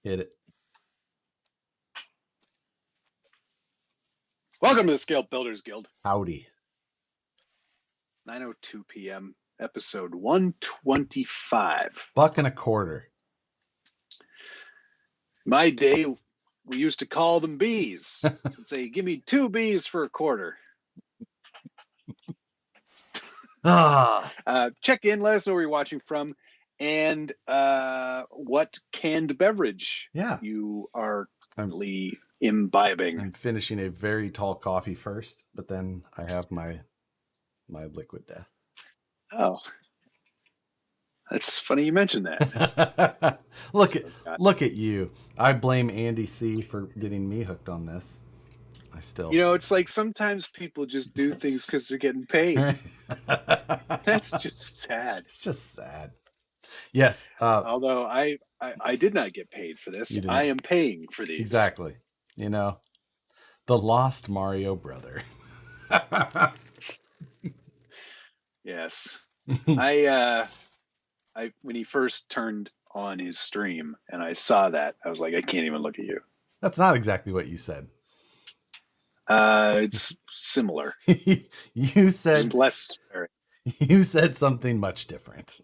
Hit it. Welcome to the Scale Builders Guild. Howdy. 9:02 p.m. episode 125. $1.25. My day, we used to call them bees and say, "Give me 2 bees for a quarter." Check in, let us know where you're watching from, and what canned beverage you are currently imbibing. I'm finishing a very tall coffee first, but then I have my liquid death. Oh, that's funny you mentioned that. Look at you. I blame Andy C for getting me hooked on this. It's like sometimes people just do things because they're getting paid. That's just sad. It's just sad. Yes. Although I did not get paid for this. I am paying for these. Exactly. The lost Mario brother. Yes. I when he first turned on his stream and I saw that, I was like, I can't even look at you. That's not exactly what you said. It's similar. You said just less. You said something much different.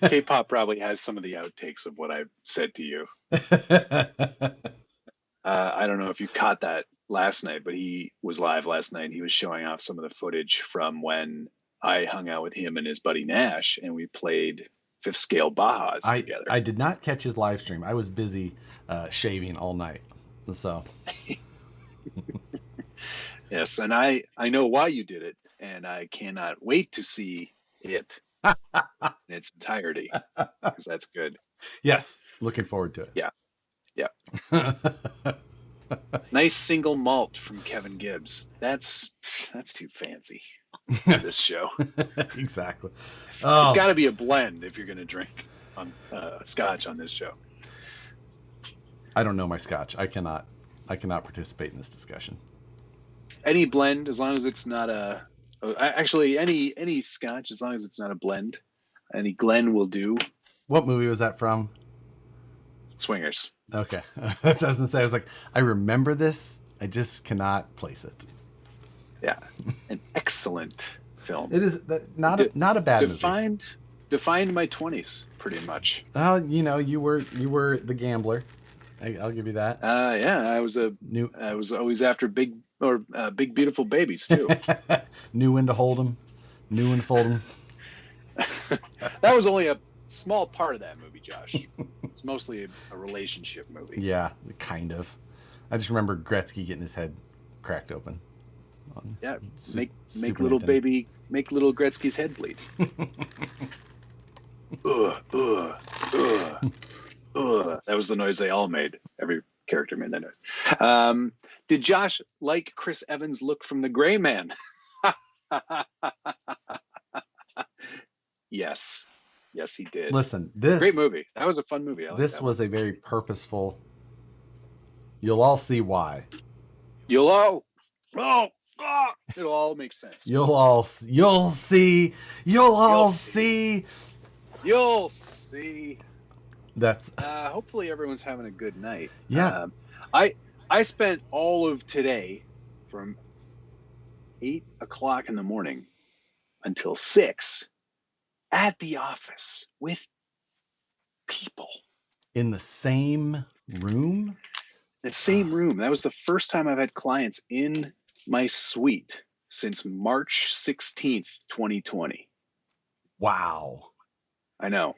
K-pop probably has some of the outtakes of what I've said to you. I don't know if you caught that last night, but he was live last night. He was showing off some of the footage from when I hung out with him and his buddy Nash, and we played fifth scale Bajas together. I did not catch his live stream. I was busy shaving all night. So yes, and I know why you did it, and I cannot wait to see it in its entirety, because that's good. Yes, looking forward to it. Yeah. Nice single malt from Kevin Gibbs. That's too fancy for this show. Exactly. It's got to be a blend if you're going to drink on scotch on this show. I don't know my scotch. I cannot participate in this discussion. Any blend, as long as it's not actually any scotch, as long as it's not a blend. Any Glen will do. What movie was that from? Swingers. Okay. That's what I was going to say. I was like, I remember this. I just cannot place it. Yeah. An excellent film. It is not a bad movie. Defined my 20s pretty much. You were the gambler. I'll give you that. Yeah, I was always after big beautiful babies too. Knew when to hold them, knew when to fold them. That was only a small part of that movie, Josh. It's mostly a relationship movie. Yeah, kind of. I just remember Gretzky getting his head cracked open. Yeah, make little Gretzky's head bleed. That was the noise they all made. Every character made that noise. Did Josh like Chris Evans' look from The Gray Man? Yes, he did. Listen, this great movie. That was a fun movie. This was a very purposeful. You'll all see why. It'll all make sense. You'll see. That's hopefully everyone's having a good night. Yeah. I spent all of today from 8:00 in the morning until 6 at the office with people in the same room. The same room. That was the first time I've had clients in my suite since March 16th, 2020. Wow. I know.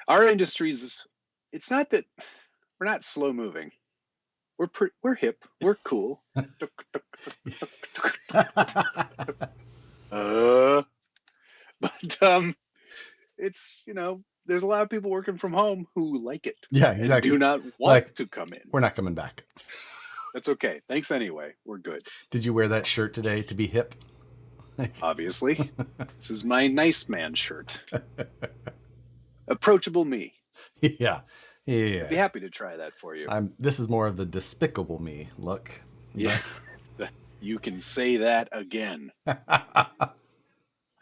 Our industries, it's not that we're not slow moving. We're hip. We're cool. But it's, there's a lot of people working from home who like it. Yeah, exactly. Do not want to come in. We're not coming back. That's okay. Thanks anyway. We're good. Did you wear that shirt today to be hip? Obviously. This is my nice man shirt. Approachable me. Yeah. I'd be happy to try that for you. This is more of the despicable me look. Yeah. You can say that again.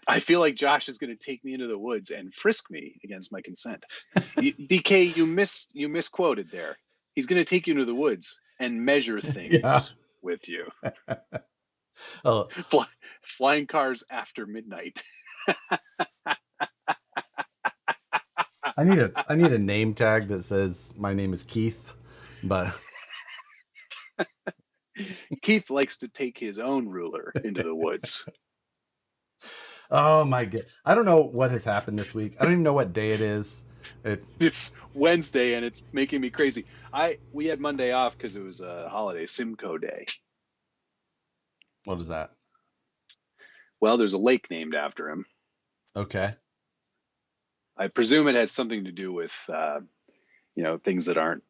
I feel like Josh is going to take me into the woods and frisk me against my consent. DK, you misquoted there. He's going to take you into the woods and measure things with you. Oh, Flying cars after midnight. I need a name tag that says my name is Keith, but Keith likes to take his own ruler into the woods. oh my god, I don't know what has happened this week. I don't even know what day it is. It's Wednesday and it's making me crazy. We had Monday off because it was a holiday, Simcoe Day. What is that? Well, there's a lake named after him. Okay. I presume it has something to do with, things that aren't,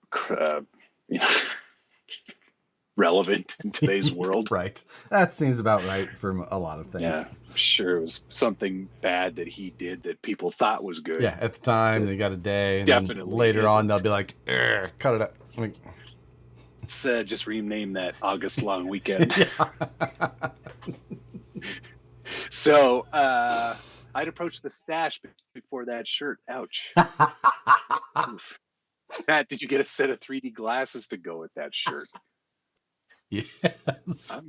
relevant in today's world. Right. That seems about right for a lot of things. Yeah, sure. It was something bad that he did that people thought was good. Yeah, at the time they got a day, and definitely then later on they'll be like, cut it out. Like, let's just rename that August long weekend. So I'd approached the stash before that shirt. Ouch. Oof. Pat, did you get a set of 3D glasses to go with that shirt? Yes.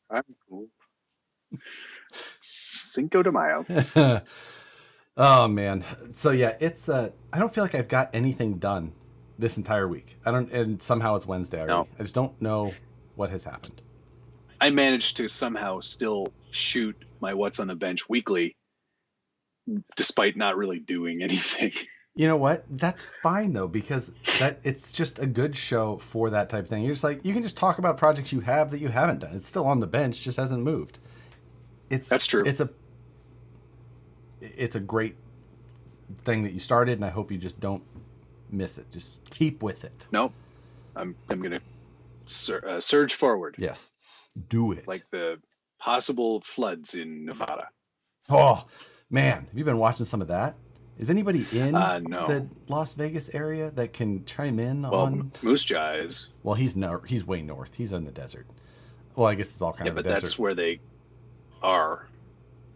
I'm cool. Cinco de Mayo. Oh man. So yeah, it's I don't feel like I've got anything done this entire week. And somehow it's Wednesday already. No. I just don't know what has happened. I managed to somehow still shoot my What's on the Bench weekly despite not really doing anything. You know what? That's fine though, because it's just a good show for that type of thing. You're just like, you can just talk about projects you have that you haven't done. It's still on the bench, just hasn't moved. That's true. It's a great thing that you started, and I hope you just don't miss it. Just keep with it. Nope. I'm gonna surge forward. Yes, do it. Like the possible floods in Nevada. Oh man, have you been watching some of that? Is anybody in no. the Las Vegas area that can chime in well, on? Moose Jaw is. Well, he's way north. He's in the desert. Well, I guess it's all kind of a desert. Yeah, but that's where they are.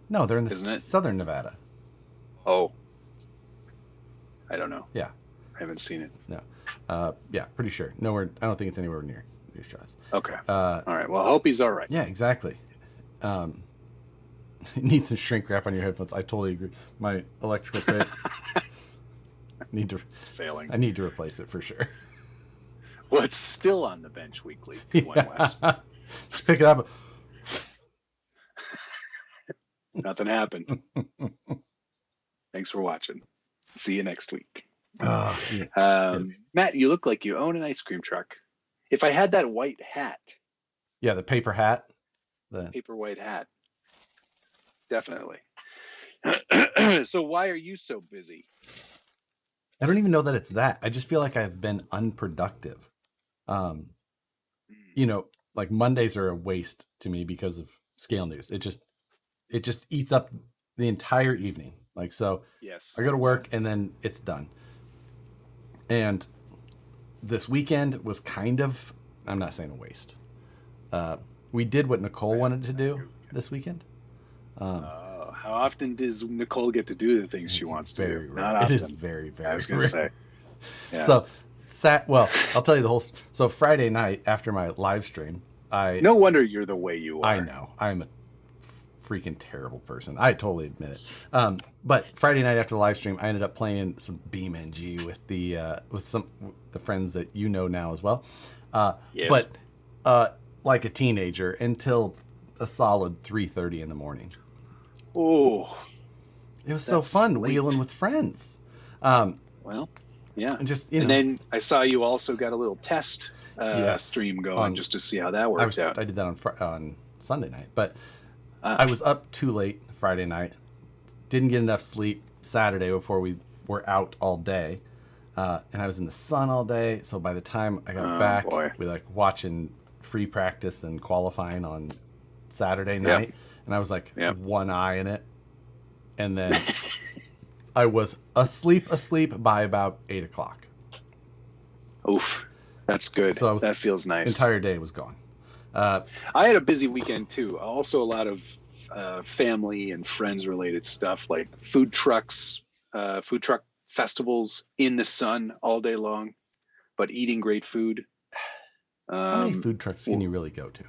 No, they're in the southern Nevada. Oh. I don't know. Yeah. I haven't seen it. No. Yeah, pretty sure. Nowhere. I don't think it's anywhere near Moose Jaw's. Okay. All right. Well, I hope he's all right. Yeah, exactly. Need some shrink wrap on your headphones. I totally agree. My electrical kit it's failing. I need to replace it for sure. Well, it's still on the bench weekly. West. Just pick it up. Nothing happened. Thanks for watching. See you next week. Yeah. Matt, you look like you own an ice cream truck. If I had that white hat. Yeah, the paper hat. The paper white hat. Definitely. So why are you so busy? I don't even know that it's that. I just feel like I've been unproductive. Like Mondays are a waste to me because of scale news. It just eats up the entire evening. Like, so yes, I go to work and then it's done. And this weekend was kind of, I'm not saying a waste. We did what Nicole wanted to do this weekend. How often does Nicole get to do the things she wants to do? Not often. It is very, very I was going to say. Yeah. So, I'll tell you the whole. So Friday night after my live stream, no wonder you're the way you are. I know. I'm a freaking terrible person. I totally admit it. But Friday night after the live stream, I ended up playing some BeamNG with the friends that you know now as well. Yes. But like a teenager until a solid 3:30 in the morning. Oh, it was so fun wheeling with friends. Well, yeah. And then I saw you also got a little test stream going just to see how that worked out. I did that on Sunday night, but I was up too late Friday night. Didn't get enough sleep Saturday before we were out all day. And I was in the sun all day. So by the time I got back, we like watching free practice and qualifying on Saturday night. And I was like one eye in it. And then I was asleep by about 8:00. Oof. That's good. So that feels nice. Entire day was gone. I had a busy weekend too. Also a lot of family and friends related stuff like food truck festivals in the sun all day long, but eating great food. How many food trucks can you really go to?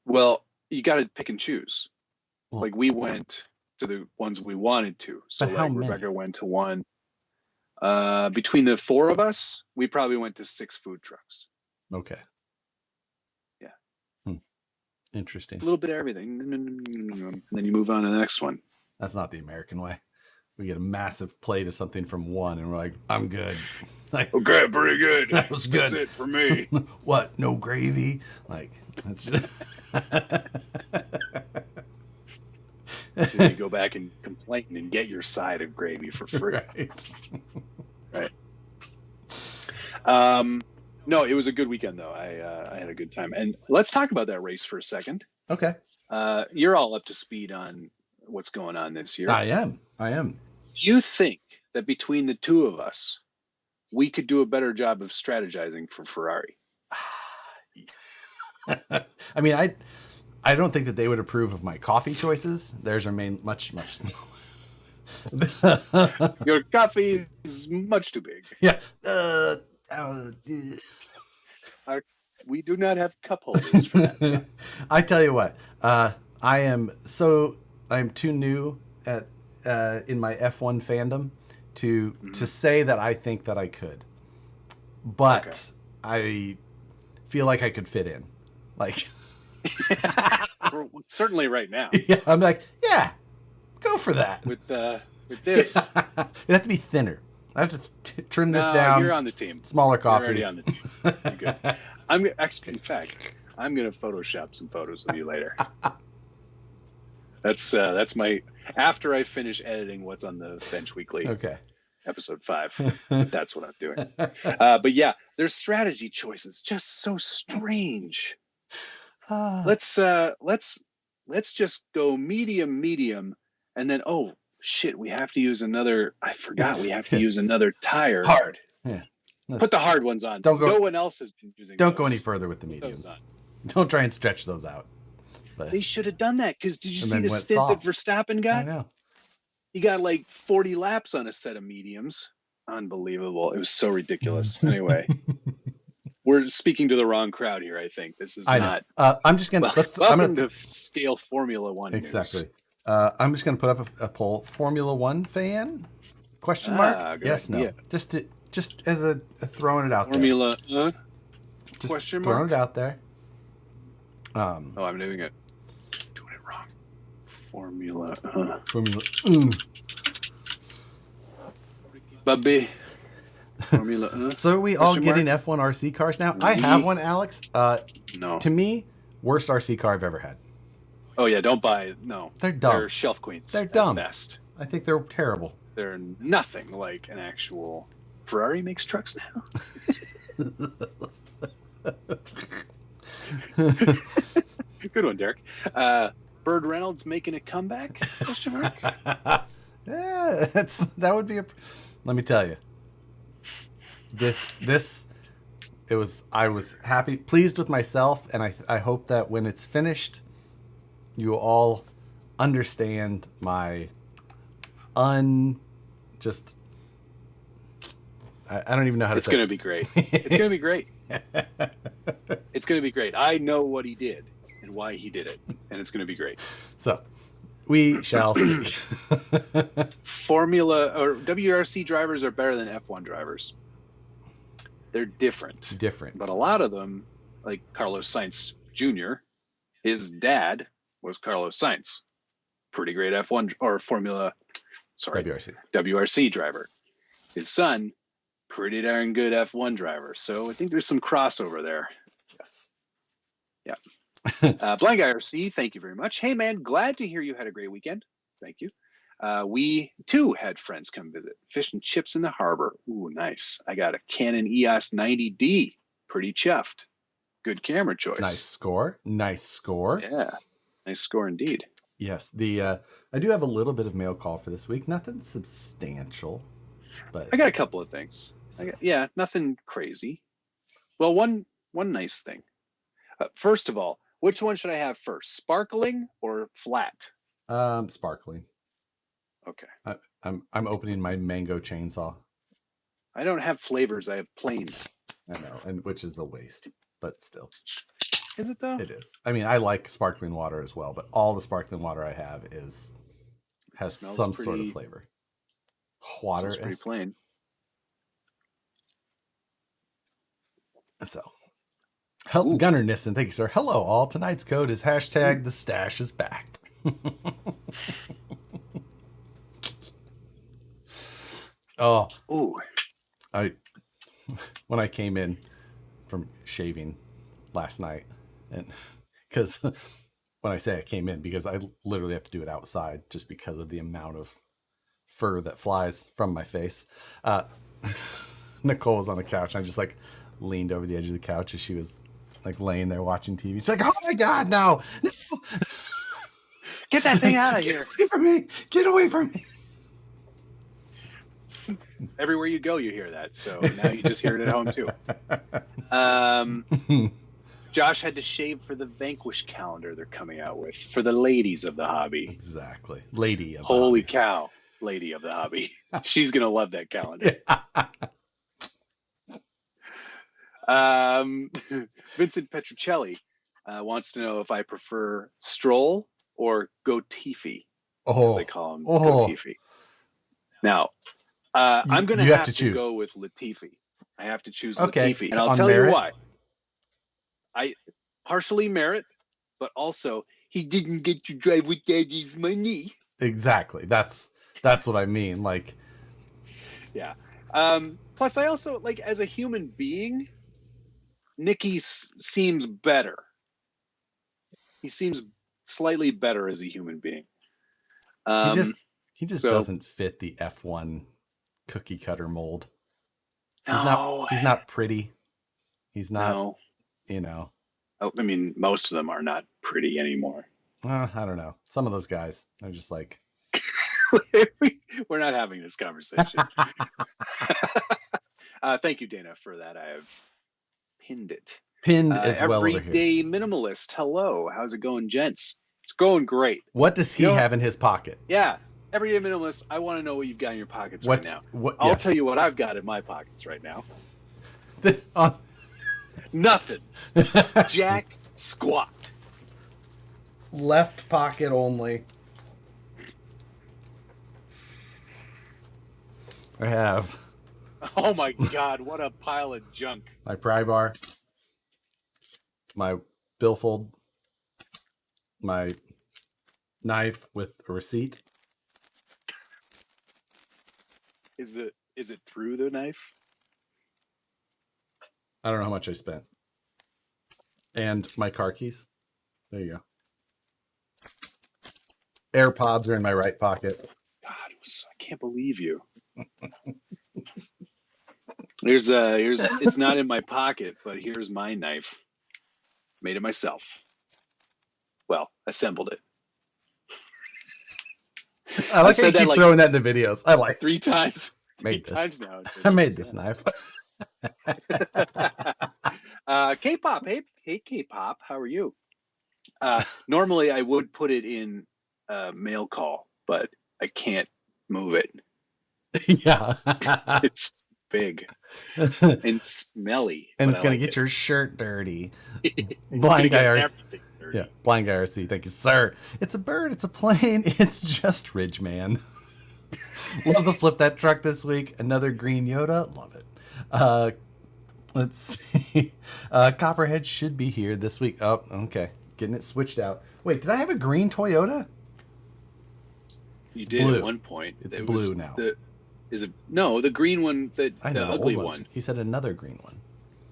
Well, you got to pick and choose. Well, like we went to the ones we wanted to. So like Rebecca went to one. Between the four of us, we probably went to 6 food trucks. Okay. Yeah. Interesting. A little bit of everything. And then you move on to the next one. That's not the American way. We get a massive plate of something from one and we're like, I'm good. Like, okay, pretty good. That was good. That's it for me. What? No gravy? Like, that's just... You go back and complain and get your side of gravy for free. Right. No, it was a good weekend though. I had a good time. And let's talk about that race for a second. Okay. You're all up to speed on what's going on this year. I am. Do you think that between the two of us, we could do a better job of strategizing for Ferrari? I mean, I don't think that they would approve of my coffee choices. Theirs are much smaller. Your coffee is much too big. Yeah. We do not have cup holders for that size. I tell you what, I'm too new at in my F1 fandom to say that I think that I could, but I feel like I could fit in, like. Certainly right now. Yeah, I'm like, yeah, go for that. With this, it'd have to be thinner. I have to trim this down. You're on the team. Smaller coffees. You're already on the team. You're good. In fact, I'm gonna Photoshop some photos of you later. That's my after I finish editing what's on the Bench Weekly. Okay. Episode 5. That's what I'm doing. But yeah, their strategy choices just so strange. Let's just go medium, and then shit, we have to use another. I forgot we have to use another tire. Hard. Yeah. Put the hard ones on. Don't go. No one else has been using. Don't go any further with the mediums. Don't try and stretch those out. But they should have done that because did you see the stint that Verstappen got? I know. He got like 40 laps on a set of mediums. Unbelievable! It was so ridiculous. Anyway. We're speaking to the wrong crowd here, I think. This is not... I'm just going to... Welcome to Scale Formula 1 Exactly. I'm just going to put up a poll. Formula 1 fan? Question mark? Yes, no. Just as a throwing it out Formula, there. Just question mark? Throwing it out there. I'm doing it wrong. Formula... Bubby. Formula, so are we all getting F1 RC cars now? I have one, Alex. No. To me, worst RC car I've ever had. Oh yeah, don't buy. No, they're dumb. They're shelf queens. They're dumb. Best. I think they're terrible. They're nothing like an actual Ferrari makes trucks now. Good one, Derek. Bird Reynolds making a comeback? Question mark. Yeah, that would be a. Let me tell you. I was happy, pleased with myself, and I hope that when it's finished, you all understand my I don't even know how to say it. It's going to be great. It's going to be great. It's going to be great. I know what he did and why he did it, and it's going to be great. So, we shall see. Formula or WRC drivers are better than F1 drivers. They're different. But a lot of them, like Carlos Sainz Jr., his dad was Carlos Sainz. Pretty great F1 or WRC driver. His son, pretty darn good F1 driver. So I think there's some crossover there. Yes. Yeah. Blind Guy RC, thank you very much. Hey man, glad to hear you had a great weekend. Thank you. We too had friends come visit. Fish and chips in the harbor. Ooh, nice. I got a Canon EOS 90D. Pretty chuffed. Good camera choice. Nice score. Yeah, nice score indeed. Yes. I do have a little bit of mail call for this week. Nothing substantial, but I got a couple of things. nothing crazy. Well, one nice thing. First of all, Which one should I have first? Sparkling or flat? Sparkling. Okay. I'm opening my mango chainsaw. I don't have flavors. I have plain. I know, and which is a waste, but still. Is it though? It is. I mean, I like sparkling water as well, but all the sparkling water I have has some sort of flavor. Water is pretty plain. So, Gunnar Nissen, thank you, sir. Hello, all. Tonight's code is hashtag the stash is back. Oh, ooh! When I came in from shaving last night, and because when I say I came in, because I literally have to do it outside just because of the amount of fur that flies from my face. Nicole was on the couch, and I just like leaned over the edge of the couch as she was like laying there watching TV. She's like, "Oh my God, no! Get that thing out of here! Get away from me! Get away from me!" Everywhere you go, you hear that. So now you just hear it at home too. Josh had to shave for the Vanquish calendar they're coming out with for the ladies of the hobby. Exactly, lady of the Holy hobby. Cow, lady of the hobby. She's gonna love that calendar. Vincent Petruccelli wants to know if I prefer stroll or gotifi, as they call him, gotifi. Now, I'm going to have to go with Latifi. I have to choose Latifi, and I'll tell you why. I partially merit, but also he didn't get to drive with Daddy's money. Exactly. That's what I mean. Like, yeah. Plus, I also like as a human being, Nicky seems better. He seems slightly better as a human being. He just doesn't fit the F1 cookie cutter mold. He's not pretty. He's not, you know. I mean, most of them are not pretty anymore. I don't know. Some of those guys are just like. We're not having this conversation. Thank you, Dana, for that. I have pinned it. Pinned as well over here. Everyday Minimalist. Hello. How's it going, gents? It's going great. What does he have in his pocket? Yeah. Everyday Minimalist, I want to know what you've got in your pockets right now. I'll tell you what I've got in my pockets right now. Nothing. Jack squat. Left pocket only. I have. Oh my God, what a pile of junk. My pry bar. My billfold. My knife with a receipt. Is it through the knife? I don't know how much I spent. And my car keys. There you go. AirPods are in my right pocket. God, I can't believe you. Here's it's not in my pocket, but here's my knife. Made it myself. Well, assembled it. I like how you keep throwing that in the videos. I like 3 times. Made this. Times now. I made this knife. K-pop. Hey, K-pop. How are you? Normally, I would put it in mail call, but I can't move it. Yeah. It's big and smelly. And it's going to get your shirt dirty. Blind guy RC. Yeah, Blind guy RC. Thank you, sir. It's a bird. It's a plane. It's just Ridgeman. Love to flip that truck this week. Another green Yoda. Love it. Let's see. Copperhead should be here this week. Oh, okay. Getting it switched out. Wait, did I have a green Toyota? You did blue. At one point. It's blue now. The green one, the ugly one. He said another green one.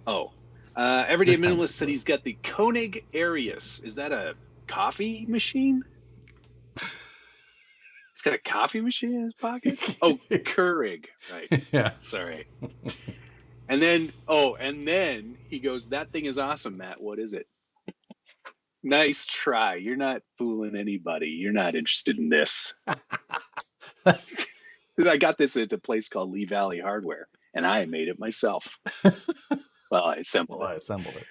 Oh. Everyday Minimalist said he's got the Koenig Arius. Is that a coffee machine? He's got a coffee machine in his pocket? Oh, Keurig. Right. Yeah. Sorry. And then he goes, that thing is awesome, Matt. What is it? Nice try. You're not fooling anybody. You're not interested in this. I got this at a place called Lee Valley Hardware, and I made it myself. Well, I assembled it. I assembled it.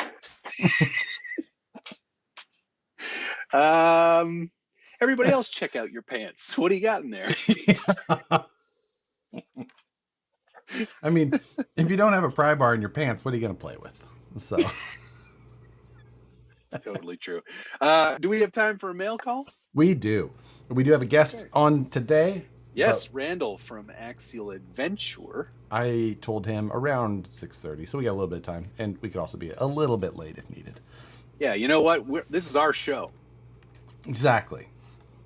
Everybody else, check out your pants. What do you got in there? I mean, if you don't have a pry bar in your pants, what are you going to play with? So, totally true. Do we have time for a mail call? We do. We do have a guest on today. Yes, Randall from Axial Adventure. I told him around 6:30, so we got a little bit of time, and we could also be a little bit late if needed. Yeah, you know what? This is our show. Exactly.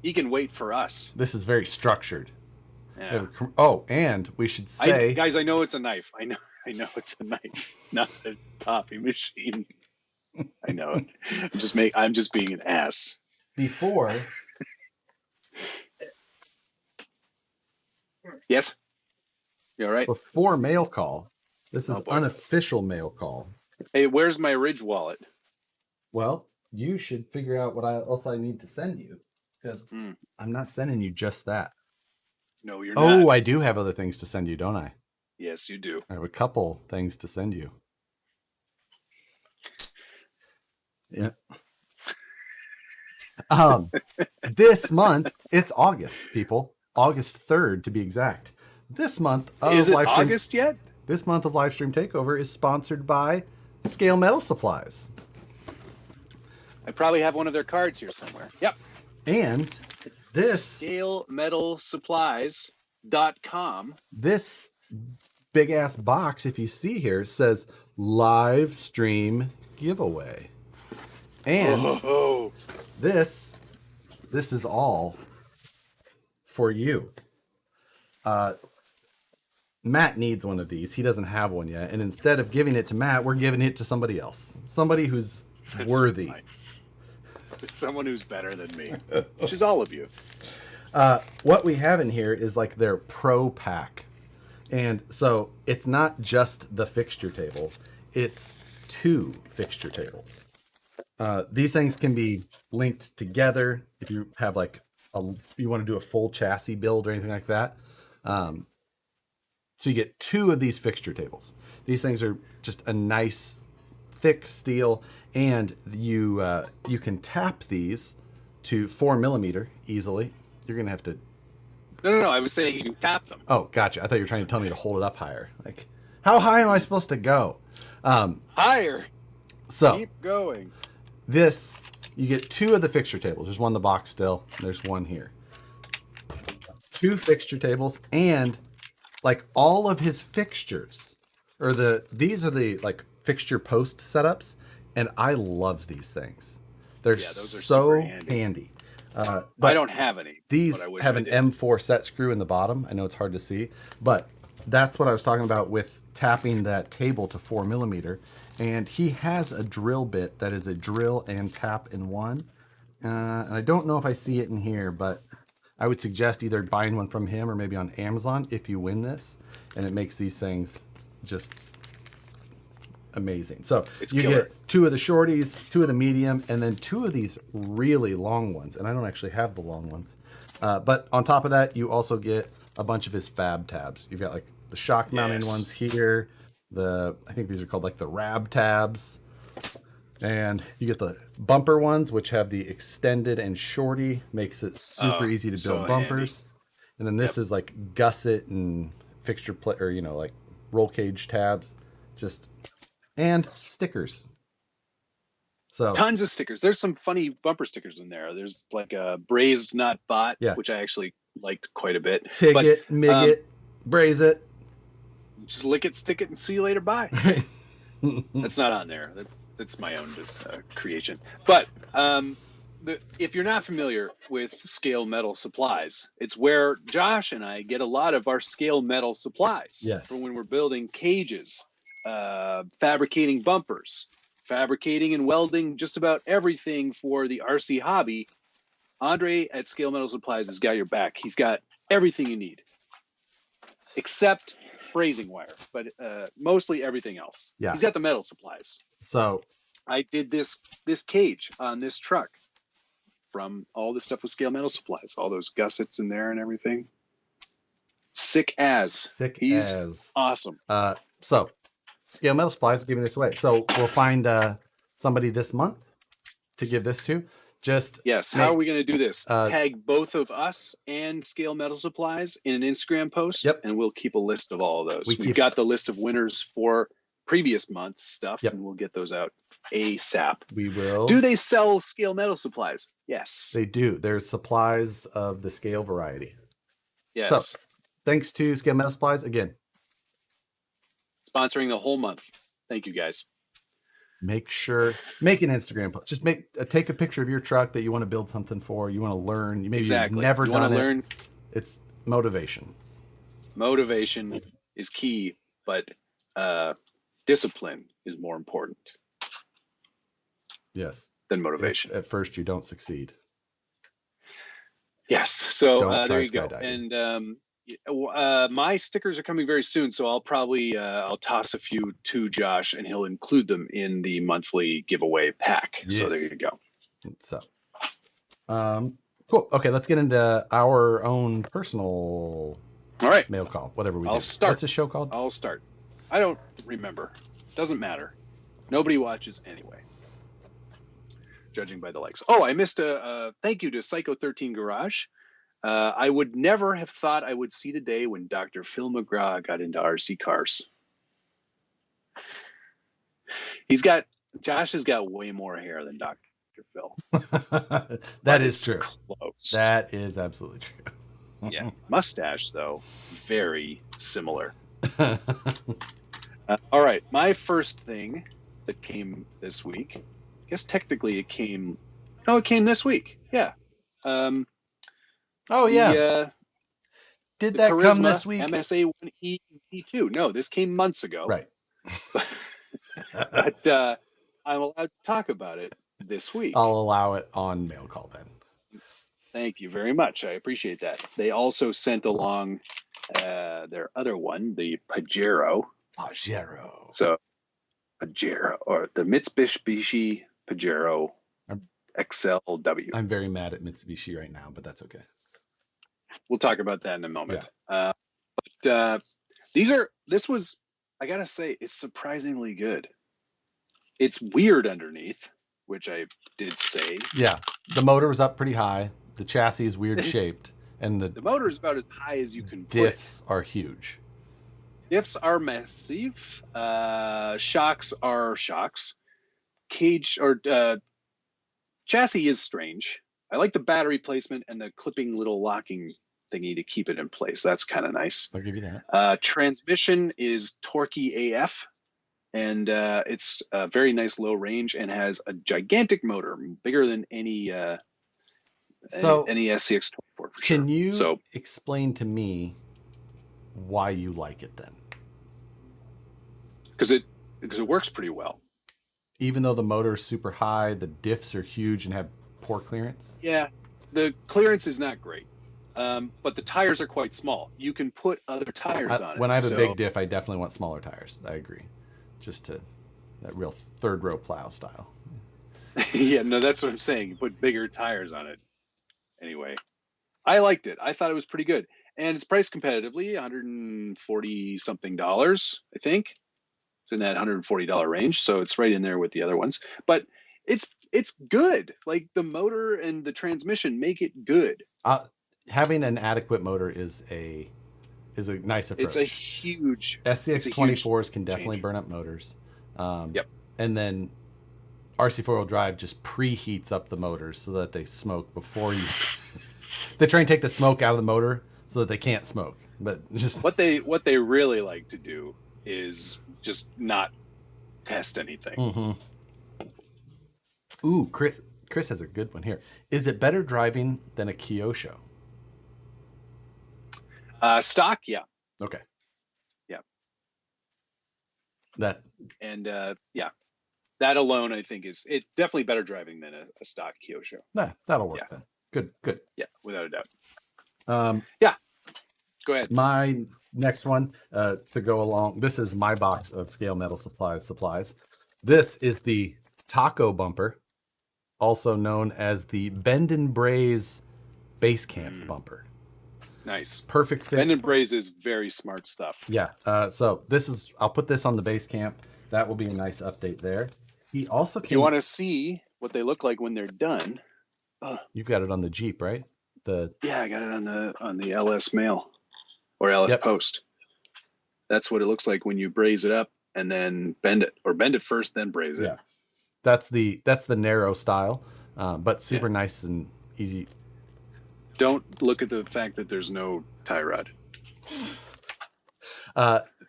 He can wait for us. This is very structured. Yeah. Oh, and we should say, guys, I know it's a knife. I know it's a knife, not a coffee machine. I know it. I'm just being an ass. Before. Yes. You all right? Before mail call. This is unofficial mail call. Hey, where's my Ridge wallet? Well, you should figure out what else I need to send you, because I'm not sending you just that. No, you're not. Oh, I do have other things to send you, don't I? Yes, you do. I have a couple things to send you. Yeah. This month, it's August, people. August 3rd, to be exact. This month of Is it Livestream, August yet? This month of Livestream Takeover is sponsored by Scale Metal Supplies. I probably have one of their cards here somewhere. Yep. And this ScaleMetalSupplies.com. This big ass box, if you see here, says Livestream Giveaway. And this is all for you. Matt needs one of these. He doesn't have one yet. And instead of giving it to Matt, we're giving it to somebody else. Somebody who's worthy. It's someone who's better than me, which is all of you. What we have in here is like their pro pack. And so it's not just the fixture table. It's 2 fixture tables. These things can be linked together if you have like you want to do a full chassis build or anything like that. So you get 2 of these fixture tables. These things are just a nice thick steel, and you can tap these to 4mm easily. You're gonna have to. No. I was saying you can tap them. Oh, gotcha. I thought you were trying to tell me to hold it up higher. Like, how high am I supposed to go? Higher. So keep going. This, you get 2 of the fixture tables. There's one in the box still. There's one here. 2 fixture tables, and like all of his fixtures, or these are the like fixture post setups, and I love these things. They're so handy. I don't have any. These have an M4 set screw in the bottom. I know it's hard to see, but that's what I was talking about with tapping that table to 4mm. And he has a drill bit that is a drill and tap in one. And I don't know if I see it in here, but I would suggest either buying one from him or maybe on Amazon if you win this. And it makes these things just amazing. So you get 2 of the shorties, 2 of the medium, and then 2 of these really long ones. And I don't actually have the long ones. But on top of that, you also get a bunch of his fab tabs. You've got like the shock mounting ones here. I think these are called like the rab tabs. And you get the bumper ones, which have the extended and shorty, makes it super easy to build bumpers. Handy. And then this is like gusset and fixture plate, or like roll cage tabs, and stickers. So tons of stickers. There's some funny bumper stickers in there. There's like a brazed not bought, which I actually liked quite a bit. Tig it, mig it, braze it. Just lick it, stick it, and see you later. Bye. That's not on there. That's my own creation. But if you're not familiar with Scale Metal Supplies, it's where Josh and I get a lot of our Scale Metal supplies. Yes. For when we're building cages, fabricating bumpers, fabricating and welding just about everything for the RC hobby. Andre at Scale Metal Supplies has got your back. He's got everything you need, except brazing wire, but mostly everything else. Yeah. He's got the metal supplies. So I did this cage on this truck from all this stuff with Scale Metal Supplies, all those gussets in there and everything. He's awesome. So Scale Metal Supplies is giving this away. So we'll find somebody this month to give this to. Just yes. How are we going to do this? Tag both of us and Scale Metal Supplies in an Instagram post. Yep. And we'll keep a list of all of those. We've got the list of winners for previous month's stuff, and we'll get those out ASAP. We will. Do they sell Scale Metal Supplies? Yes. They do. There's supplies of the scale variety. Yes. So, thanks to Scale Metal Supplies again. Sponsoring the whole month. Thank you, guys. Make an Instagram post. Just take a picture of your truck that you want to build something for. You want to learn. Maybe you've never done it. Learn. It's motivation. Motivation is key, but discipline is more important. Yes. Than motivation. At first, you don't succeed. Yes. So there you go. And my stickers are coming very soon, so I'll probably I'll toss a few to Josh, and he'll include them in the monthly giveaway pack. Yes. So there you go. So, cool. Okay, let's get into our own personal. All right. Mail call. Whatever we do. I'll start. What's the show called? I'll start. I don't remember. Doesn't matter. Nobody watches anyway. Judging by the likes. Oh, I missed a thank you to Psycho 13 Garage. I would never have thought I would see the day when Dr. Phil McGraw got into RC cars. Josh has got way more hair than Dr. Phil. That is true. Close. That is absolutely true. Yeah. Mustache, though, very similar. All right. My first thing that came this week, I guess technically it came this week. Yeah. Oh yeah. Did that come this week? MSA 1E2. No, this came months ago. Right. But I'm allowed to talk about it this week. I'll allow it on mail call then. Thank you very much. I appreciate that. They also sent along their other one, the Pajero. So Pajero, or the Mitsubishi Pajero XLW. I'm very mad at Mitsubishi right now, but that's okay. We'll talk about that in a moment. Yeah. But I gotta say, it's surprisingly good. It's weird underneath, which I did say. Yeah, the motor was up pretty high. The chassis is weird shaped, and the motor is about as high as you can. Diffs are huge. Diffs are massive. Shocks are shocks. Cage or chassis is strange. I like the battery placement and the clipping little locking thingy to keep it in place. That's kind of nice. I'll give you that. Transmission is torquey AF, and it's a very nice low range and has a gigantic motor, bigger than any SCX-24 for sure. Can you explain to me why you like it then? Because it works pretty well. Even though the motor is super high, the diffs are huge and have poor clearance? Yeah, the clearance is not great, but the tires are quite small. You can put other tires on it. When I have a big diff, I definitely want smaller tires. I agree. Just that real third row plow style. Yeah, no, that's what I'm saying. You put bigger tires on it. Anyway, I liked it. I thought it was pretty good. And it's priced competitively, $140 something, I think. It's in that $140 range, so it's right in there with the other ones. But it's good. Like the motor and the transmission make it good. Having an adequate motor is a nice approach. It's a huge SCX-24s can definitely burn up motors. Yep. And then RC four-wheel drive just preheats up the motors so that they smoke before you. They try and take the smoke out of the motor so that they can't smoke. But just what they really like to do is just not test anything. Mm-hmm. Ooh, Chris has a good one here. Is it better driving than a Kyosho? Stock, yeah. Okay. Yeah. That alone, I think is definitely better driving than a stock Kyosho. Nah, that'll work then. Good. Yeah, without a doubt. Yeah. Go ahead. My next one to go along. This is my box of Scale Metal supplies. This is the taco bumper, also known as the Bend and Braze base camp bumper. Nice. Perfect fit. Bend and Braze is very smart stuff. Yeah. So I'll put this on the base camp. That will be a nice update there. He also If you want to see what they look like when they're done, You've got it on the Jeep, right? Yeah, I got it on the LS Mail or LS Post. That's what it looks like when you braze it up and then bend it, or bend it first, then braze it. Yeah, that's the narrow style, but super nice and easy. Don't look at the fact that there's no tie rod.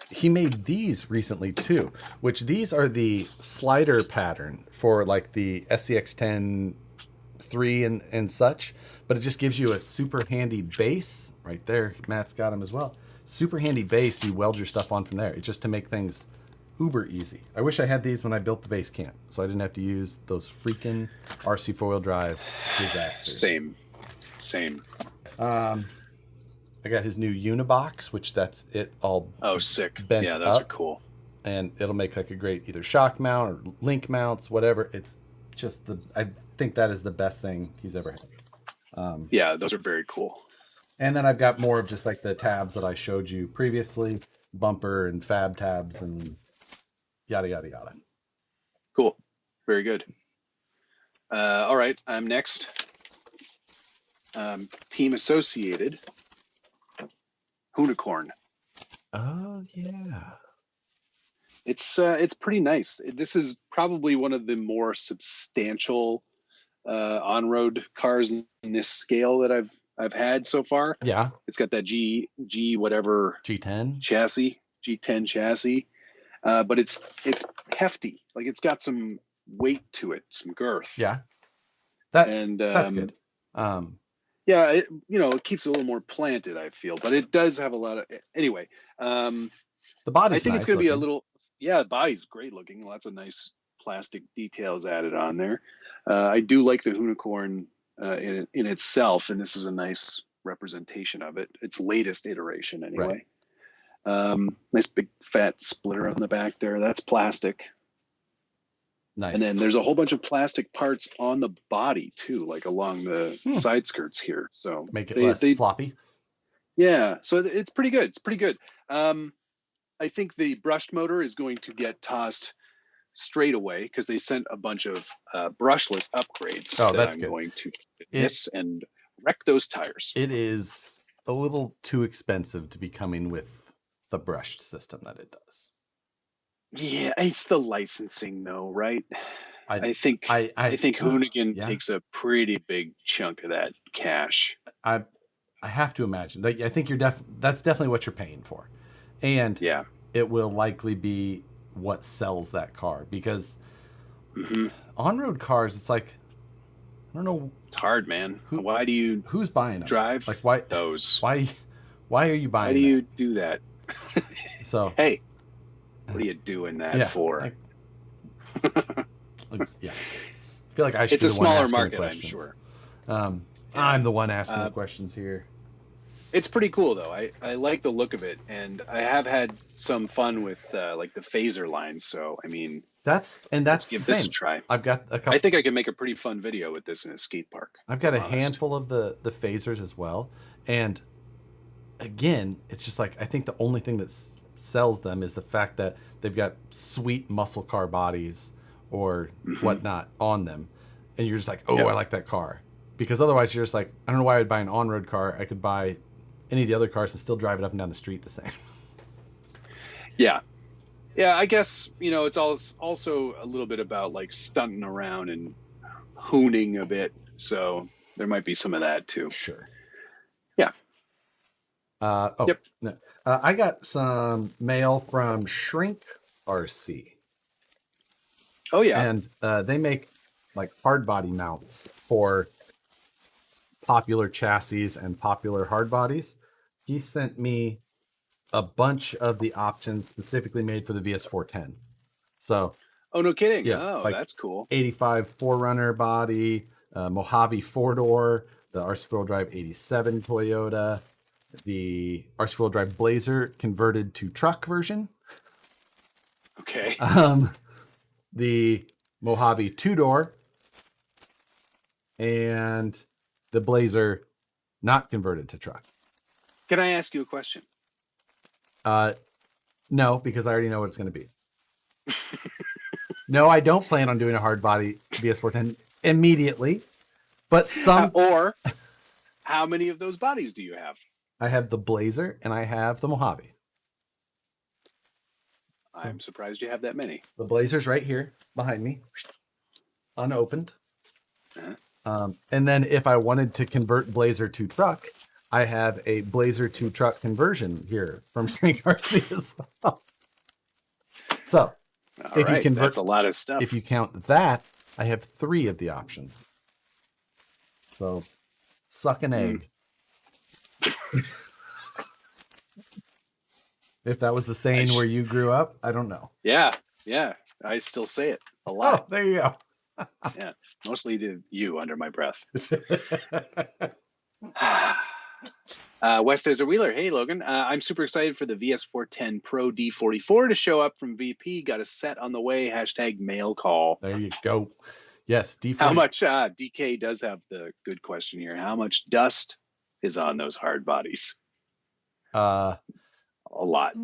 He made these recently too, which these are the slider pattern for like the SCX10 3 and such, but it just gives you a super handy base right there. Matt's got them as well. Super handy base. You weld your stuff on from there. It's just to make things uber easy. I wish I had these when I built the base camp, so I didn't have to use those freaking RC 4-wheel drive disasters. Same. I got his new Unibox, which that's it all. Oh, sick. Bent yeah, those up, are cool. And it'll make like a great either shock mount or link mounts, whatever. It's just I think that is the best thing he's ever had. Yeah, those are very cool. And then I've got more of just like the tabs that I showed you previously, bumper and fab tabs and yada, yada, yada. Cool. Very good. All right, I'm next. Team Associated. Unicorn. Oh yeah. It's pretty nice. This is probably one of the more substantial on-road cars in this scale that I've had so far. Yeah. It's got that G whatever G10 chassis, G10 chassis. But it's hefty. Like it's got some weight to it, some girth. Yeah. That's good. Yeah, it keeps it a little more planted, I feel, but it does have a lot of. Anyway, the body's I think nice it's going to be a looking. little. Yeah, the body's great looking. Lots of nice plastic details added on there. I do like the Unicorn in itself, and this is a nice representation of it. Its latest iteration, anyway. Right. Nice big fat splitter on the back there. That's plastic. Nice. And then there's a whole bunch of plastic parts on the body too, like along the side skirts here. So make it less floppy. Yeah, so it's pretty good. It's pretty good. I think the brushed motor is going to get tossed straight away because they sent a bunch of brushless upgrades. Oh, that's I'm good. Going to miss and wreck those tires. It is a little too expensive to be coming with the brushed system that it does. Yeah, it's the licensing though, right? I think Hoonigan takes a pretty big chunk of that cash. I have to imagine that. I think that's definitely what you're paying for, and it will likely be what sells that car because on-road cars, it's like I don't know. It's hard, man. Who's buying them? Drive like why those? Why are you buying? Why do you do that? So hey. What are you doing that for? Yeah. I feel like I should be the one asking the questions. It's a smaller market, I'm sure. I'm the one asking the questions here. It's pretty cool, though. I like the look of it, and I have had some fun with like the phaser lines. So, I mean, let's give this a try. I've got a couple. I think I can make a pretty fun video with this in a skate park. I've got a handful of the phasers as well, and again, it's just like I think the only thing that's sells them is the fact that they've got sweet muscle car bodies or whatnot on them, and you're just like, I like that car, because otherwise you're just like, I don't know why I'd buy an on-road car. I could buy any of the other cars and still drive it up and down the street the same. Yeah, I guess it's also a little bit about like stunting around and hooning a bit, so there might be some of that too. Sure. Yeah. Yep. No. I got some mail from Shrink RC. Oh yeah. And they make like hard body mounts for popular chassis and popular hard bodies. He sent me a bunch of the options specifically made for the VS410. So. Oh, no kidding. Yeah. Oh, that's cool. 85 4Runner body, Mojave 4-door, the RC-wheel drive 87 Toyota, the RC-wheel drive Blazer converted to truck version. Okay. The Mojave 2-door and the Blazer not converted to truck. Can I ask you a question? No, because I already know what it's going to be. No, I don't plan on doing a hard body VS410 immediately. But some... Or how many of those bodies do you have? I have the Blazer and I have the Mojave. I'm surprised you have that many. The Blazer's right here behind me, unopened. And then if I wanted to convert Blazer to truck, I have a Blazer to truck conversion here from Shrink RC as well. So if you convert, that's a lot of stuff. If you count that, I have 3 of the options. So suck an egg. If that was the saying where you grew up, I don't know. Yeah. I still say it a lot. Oh, there you go. Yeah, mostly to you under my breath. West Desert Wheeler. Hey, Logan. I'm super excited for the VS410 Pro D44 to show up from VP. Got a set on the way. # mail call. There you go. Yes, D40. How much? DK does have the good question here. How much dust is on those hard bodies? A lot.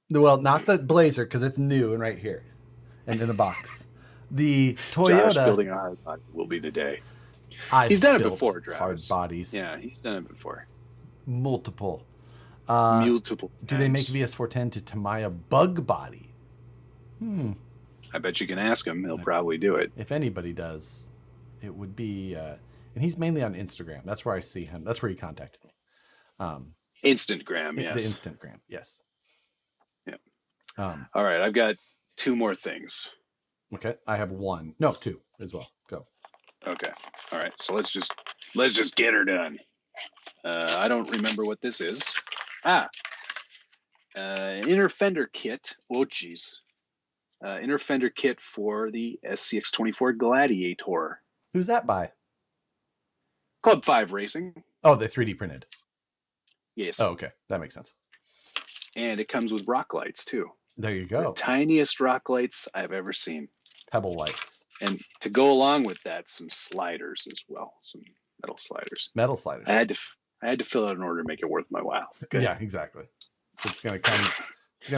Well, not the Blazer because it's new and right here and in a box. The Toyota. Josh building a hard body will be the day. He's done it before, Travis. Hard bodies. Yeah, he's done it before. Multiple. Multiple. Do they make VS410 to Tamiya bug body? I bet you can ask him. He'll probably do it. If anybody does, it would be. And he's mainly on Instagram. That's where I see him. That's where he contacted me. Instantgram, yes. The Instantgram, yes. Yeah. All right, I've got 2 more things. Okay, I have 1. No, 2 as well. Go. Okay. All right. So let's just get her done. I don't remember what this is. Inner Fender Kit. Oh, geez. Inner Fender Kit for the SCX24 Gladiator. Who's that by? Club 5 Racing. Oh, they 3D printed. Yes. Oh, okay. That makes sense. And it comes with rock lights, too. There you go. The tiniest rock lights I've ever seen. Pebble Lights. And to go along with that, some sliders as well. Some metal sliders. Metal sliders. I had to fill out an order to make it worth my while. Okay. Yeah, exactly. It's gonna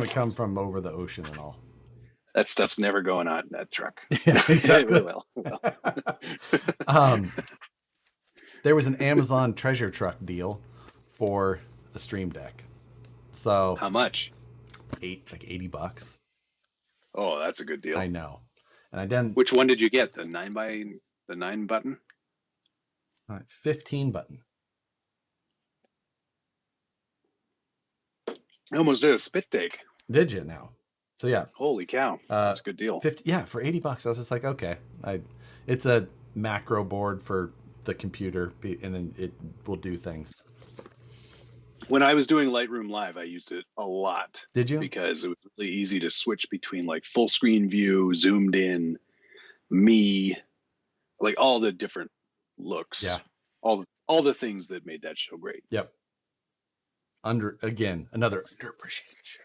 come from over the ocean and all. That stuff's never going on in that truck. Yeah, exactly. It will. There was an Amazon treasure truck deal for a Stream Deck. So how much? $80. Oh, that's a good deal. I know. And I didn't. Which one did you get? The 9 button? 15 button. I almost did a spit take. Did you now? So yeah. Holy cow. That's a good deal. 50, yeah, for $80. I was just like, okay. It's a macro board for the computer, and then it will do things. When I was doing Lightroom Live, I used it a lot. Did you? Because it was really easy to switch between like full screen view, zoomed in, me, like all the different looks. Yeah. All the things that made that show great. Yep. Another underappreciated show.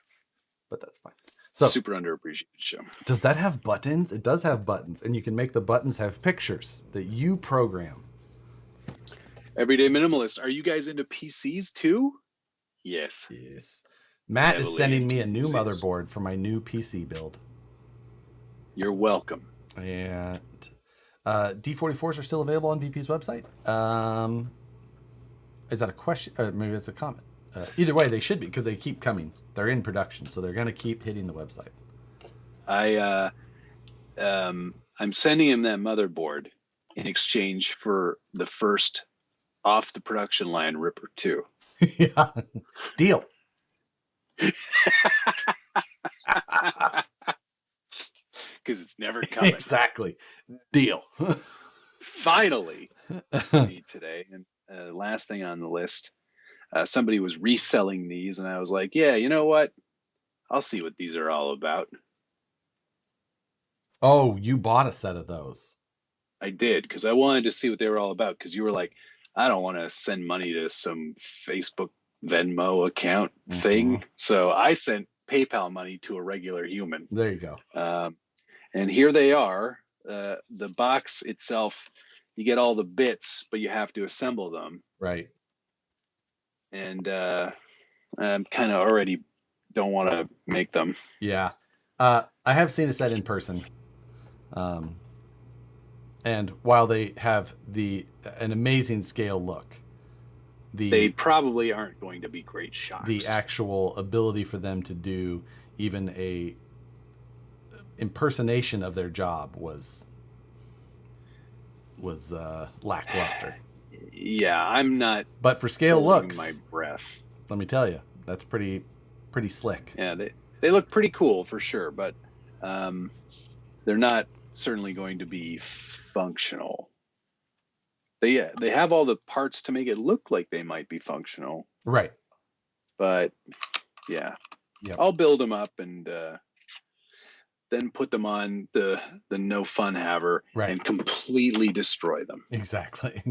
But that's fine. So super underappreciated show. Does that have buttons? It does have buttons, and you can make the buttons have pictures that you program. Everyday Minimalist, are you guys into PCs too? Yes. Matt is sending me a new motherboard for my new PC build. You're welcome. And D44s are still available on VP's website. Is that a question? Maybe it's a comment. Either way, they should be because they keep coming. They're in production, so they're going to keep hitting the website. I'm sending him that motherboard in exchange for the first off the production line Ripper 2. Yeah. Deal. Because it's never coming. Exactly. Deal. Finally, today. And last thing on the list, somebody was reselling these, and I was like, yeah, you know what? I'll see what these are all about. Oh, you bought a set of those. I did, because I wanted to see what they were all about, because you were like, I don't want to send money to some Facebook Venmo account thing. So I sent PayPal money to a regular human. There you go. And here they are. The box itself, you get all the bits, but you have to assemble them. Right. And I'm kind of already don't want to make them. Yeah. I have seen a set in person. And while they have an amazing scale look, they probably aren't going to be great shocks. The actual ability for them to do even a impersonation of their job was lackluster. Yeah, I'm not. But for scale looks, my breath. Let me tell you, that's pretty slick. Yeah, they look pretty cool for sure, but they're not certainly going to be functional. They have all the parts to make it look like they might be functional. Right. But yeah, yep. I'll build them up and then put them on the no fun haver and completely destroy them. Exactly.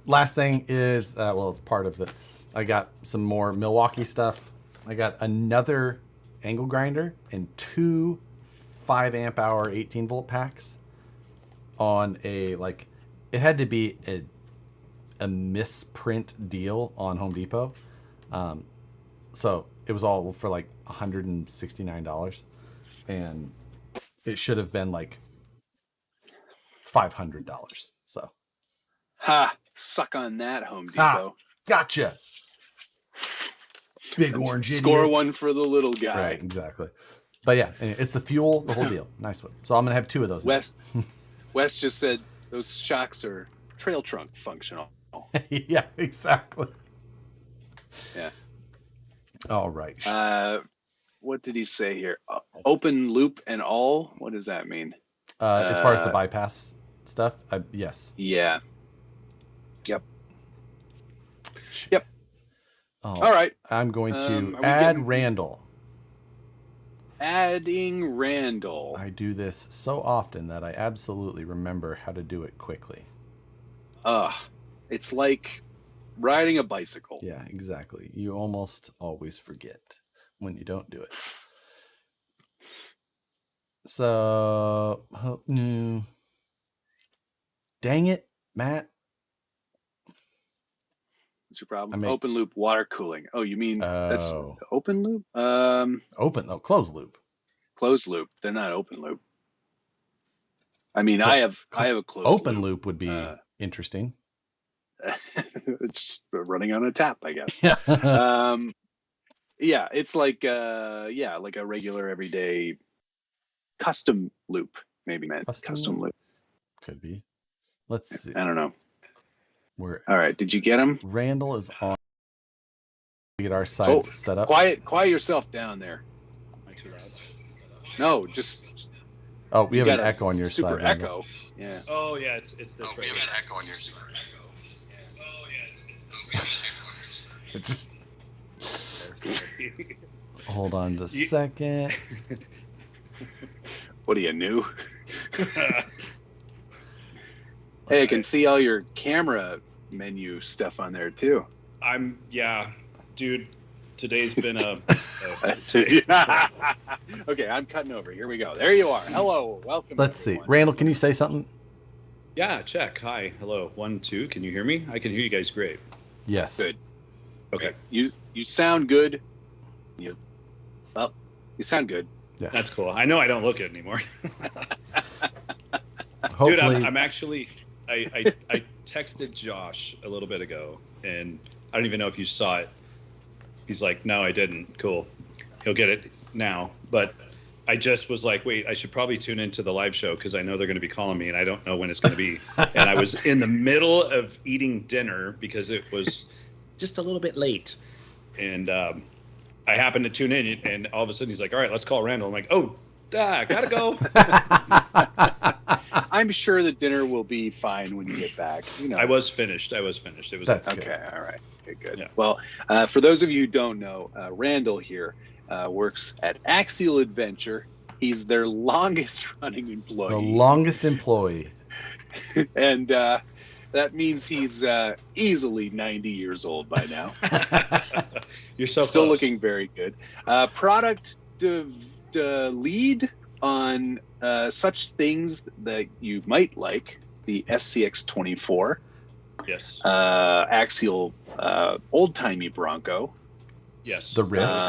Last thing is, it's part of I got some more Milwaukee stuff. I got another angle grinder and 2 5 amp hour 18 volt packs on it had to be a misprint deal on Home Depot. So it was all for like $169 and it should have been like $500. So suck on that, Home Depot. Gotcha. Big orange idiots. Score one for the little guy. Right, exactly. But yeah, it's the fuel, the whole deal. Nice one. So I'm gonna have 2 of those. Wes just said those shocks are trail trunk functional. Yeah, exactly. Yeah. All right. What did he say here? Open loop and all? What does that mean? As far as the bypass stuff, yes. Yeah. Yep. All right. I'm going to add Randall. Adding Randall. I do this so often that I absolutely remember how to do it quickly. It's like riding a bicycle. Yeah, exactly. You almost always forget when you don't do it. So, dang it, Matt. What's your problem? Open loop water cooling. Oh, you mean that's open loop? Closed loop. Closed loop. They're not open loop. I mean, I have a closed open loop would be interesting. It's running on a tap, I guess. Yeah. Yeah, it's like like a regular everyday custom loop, maybe meant custom loop. Could be. Let's see. I don't know. All right. Did you get him? Randall is on. Get our side set up. Quiet yourself down there. Am I too loud? No, just. Oh, we have an echo on your side. Super echo. Yeah. Oh yeah, it's this. Oh, we have an echo on your side. It's just. Hold on a second. What are you, new? Hey, I can see all your camera menu stuff on there too. Dude. Today's been a Okay, I'm cutting over. Here we go. There you are. Hello, welcome. Let's see, Randall. Can you say something? Yeah, check. Hi, hello. 1, 2. Can you hear me? I can hear you guys great. Yes. Good. Okay. You sound good. You sound good. Yeah. That's cool. I know I don't look good anymore. Hopefully. Dude, I'm actually. I texted Josh a little bit ago, and I don't even know if you saw it. He's like, no, I didn't. Cool. He'll get it now. But I just was like, wait, I should probably tune into the live show because I know they're going to be calling me, and I don't know when it's going to be. And I was in the middle of eating dinner because it was just a little bit late. And I happened to tune in, and all of a sudden he's like, all right, let's call Randall. I'm like, oh, gotta go. I'm sure the dinner will be fine when you get back. I was finished. It was That's okay. Good. All right. Okay, good. Yeah. Well, for those of you who don't know, Randall here works at Axial Adventure. He's their longest running employee. The longest employee. And that means he's easily 90 years old by now. You're so still close. Looking very good. Product lead on such things that you might like: the SCX24, yes, Axial old timey Bronco, yes, the Rift,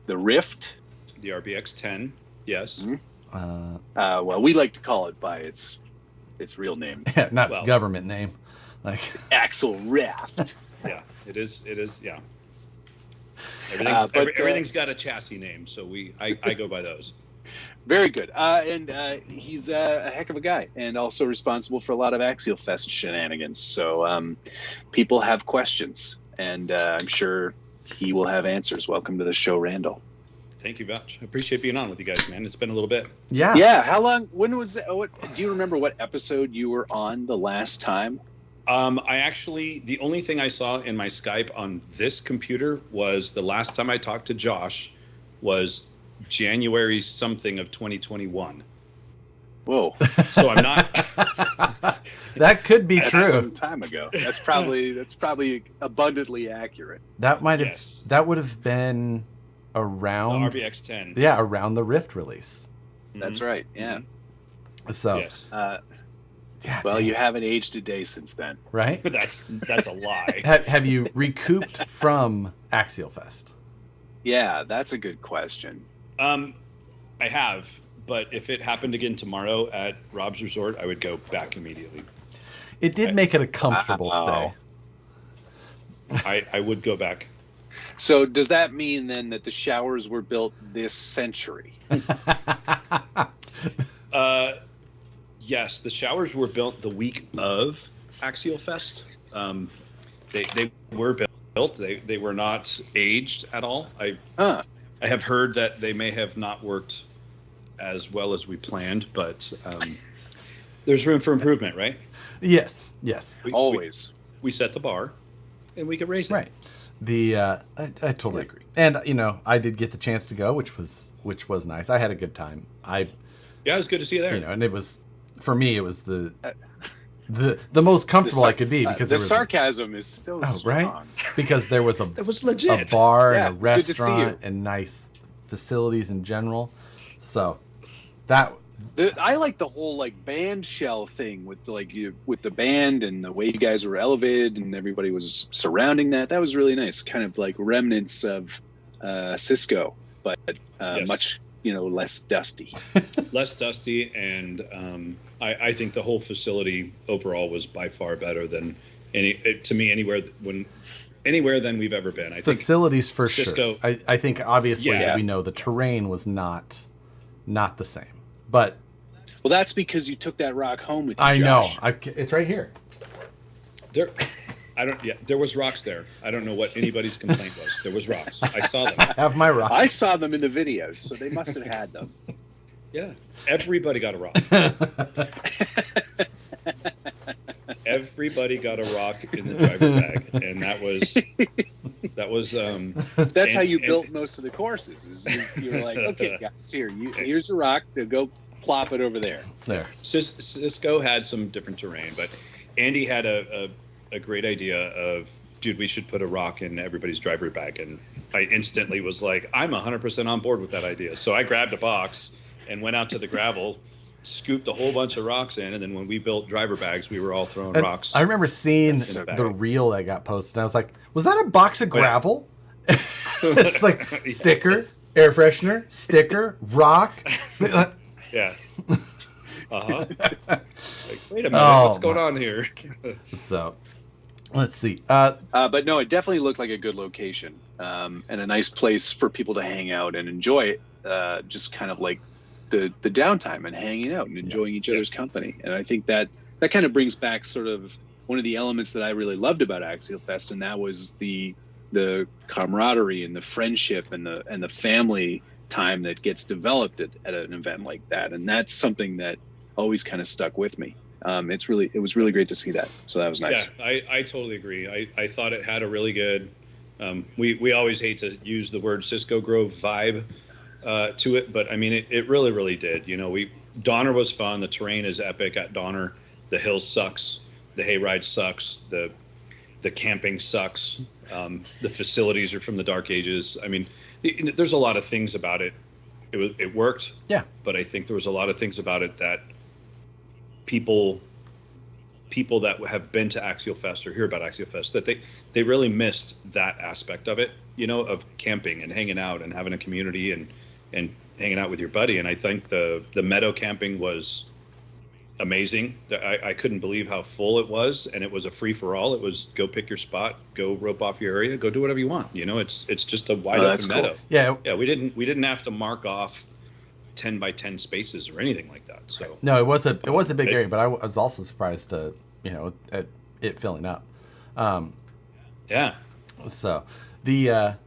the Rift, The RBX 10. Yes. Mm-hmm. Well, we like to call it by its real name. Not its government name. Like Axle Raft. Yeah, it is. Yeah. Everything's got a chassis name, so I go by those. Very good. And he's a heck of a guy, and also responsible for a lot of Axial Fest shenanigans. So people have questions, and I'm sure he will have answers. Welcome to the show, Randall. Thank you, Batch. I appreciate being on with you guys, man. It's been a little bit. Yeah. Yeah. How long? When was it? Do you remember what episode you were on the last time? The only thing I saw in my Skype on this computer was the last time I talked to Josh was January something of 2021. Whoa. So I'm not. That could be true. Some time ago. That's probably abundantly accurate. That might have. That would have been around the RBX 10. Yeah, around the Rift release. That's right. Yeah. So. Yes. Yeah, well, you haven't aged a day since then. Right? That's a lie. Have you recouped from Axial Fest? Yeah, that's a good question. I have, but if it happened again tomorrow at Rob's Resort, I would go back immediately. It did make it a comfortable stay. I would go back. So does that mean then that the showers were built this century? Yes, the showers were built the week of Axial Fest. They were built. They were not aged at all. I have heard that they may have not worked as well as we planned, but there's room for improvement, right? Yeah. Yes. Always. We set the bar, and we could raise it. Right. I totally agree. And I did get the chance to go, which was nice. I had a good time. Yeah, it was good to see you there. And it was. For me, it was the most comfortable I could be because the sarcasm is so strong. Right? Because there was that was legit. A bar and a restaurant and nice facilities in general. So I like the whole band shell thing with with the band and the way you guys were elevated and everybody was surrounding that. That was really nice. Kind of like remnants of Cisco, but much less dusty. Less dusty, and I think the whole facility overall was by far better than anywhere than we've ever been. I facilities think for Cisco, sure. I think obviously that we know the terrain was not the same, but that's because you took that rock home with you. I Josh. know. It's right here. There was rocks there. I don't know what anybody's complaint was. There was rocks. I saw them. I have my rocks. I saw them in the videos, so they must have had them. Yeah. Everybody got a rock. Everybody got a rock in the driver bag, and that was That's how you built most of the courses. Is you were like, okay, guys, here's a rock. Go plop it over there. There. Cisco had some different terrain, but Andy had a great idea of, dude, we should put a rock in everybody's driver bag, and I instantly was like, I'm 100% on board with that idea. So I grabbed a box and went out to the gravel, scooped a whole bunch of rocks in, and then when we built driver bags, we were all throwing rocks. I remember seeing the reel that got posted, and I was like, was that a box of gravel? It's like sticker, air freshener, sticker, rock. Yeah. Like, wait a minute, what's going on here? So, let's see. But no, it definitely looked like a good location and a nice place for people to hang out and enjoy it. Just kind of like the downtime and hanging out and enjoying each other's company. And I think that kind of brings back sort of one of the elements that I really loved about Axial Fest, and that was the camaraderie and the friendship and the family time that gets developed at an event like that. And that's something that always kind of stuck with me. It was really great to see that. So that was nice. Yeah, I totally agree. I thought it had a really good, we always hate to use the word Cisco Grove vibe to it, but I mean, it really, really did. Donner was fun. The terrain is epic at Donner. The hill sucks. The hayride sucks. The camping sucks. The facilities are from the dark ages. I mean, there's a lot of things about it. It worked. Yeah. But I think there was a lot of things about it that people that have been to Axial Fest or hear about Axial Fest, that they really missed that aspect of it, of camping and hanging out and having a community and and hanging out with your buddy. And I think the meadow camping was amazing. I couldn't believe how full it was, and it was a free for all. It was go pick your spot, go rope off your area, go do whatever you want. It's just a wide open meadow. Cool. Yeah. We didn't have to mark off 10 by 10 spaces or anything like that. So no, it was a big area, but I was also surprised to at it filling up. Yeah. So the I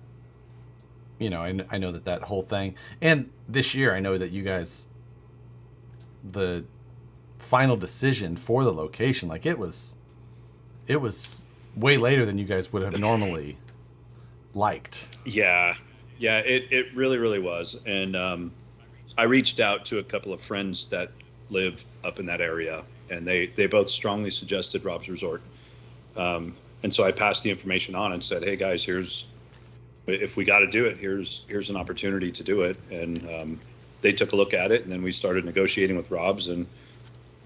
know that whole thing, and this year I know that you guys, the final decision for the location, like it was way later than you guys would have normally liked. Yeah, it really, really was. And I reached out to a couple of friends that live up in that area, and they both strongly suggested Rob's Resort. And so I passed the information on and said, hey guys, if we got to do it, here's an opportunity to do it. And they took a look at it, and then we started negotiating with Rob's, and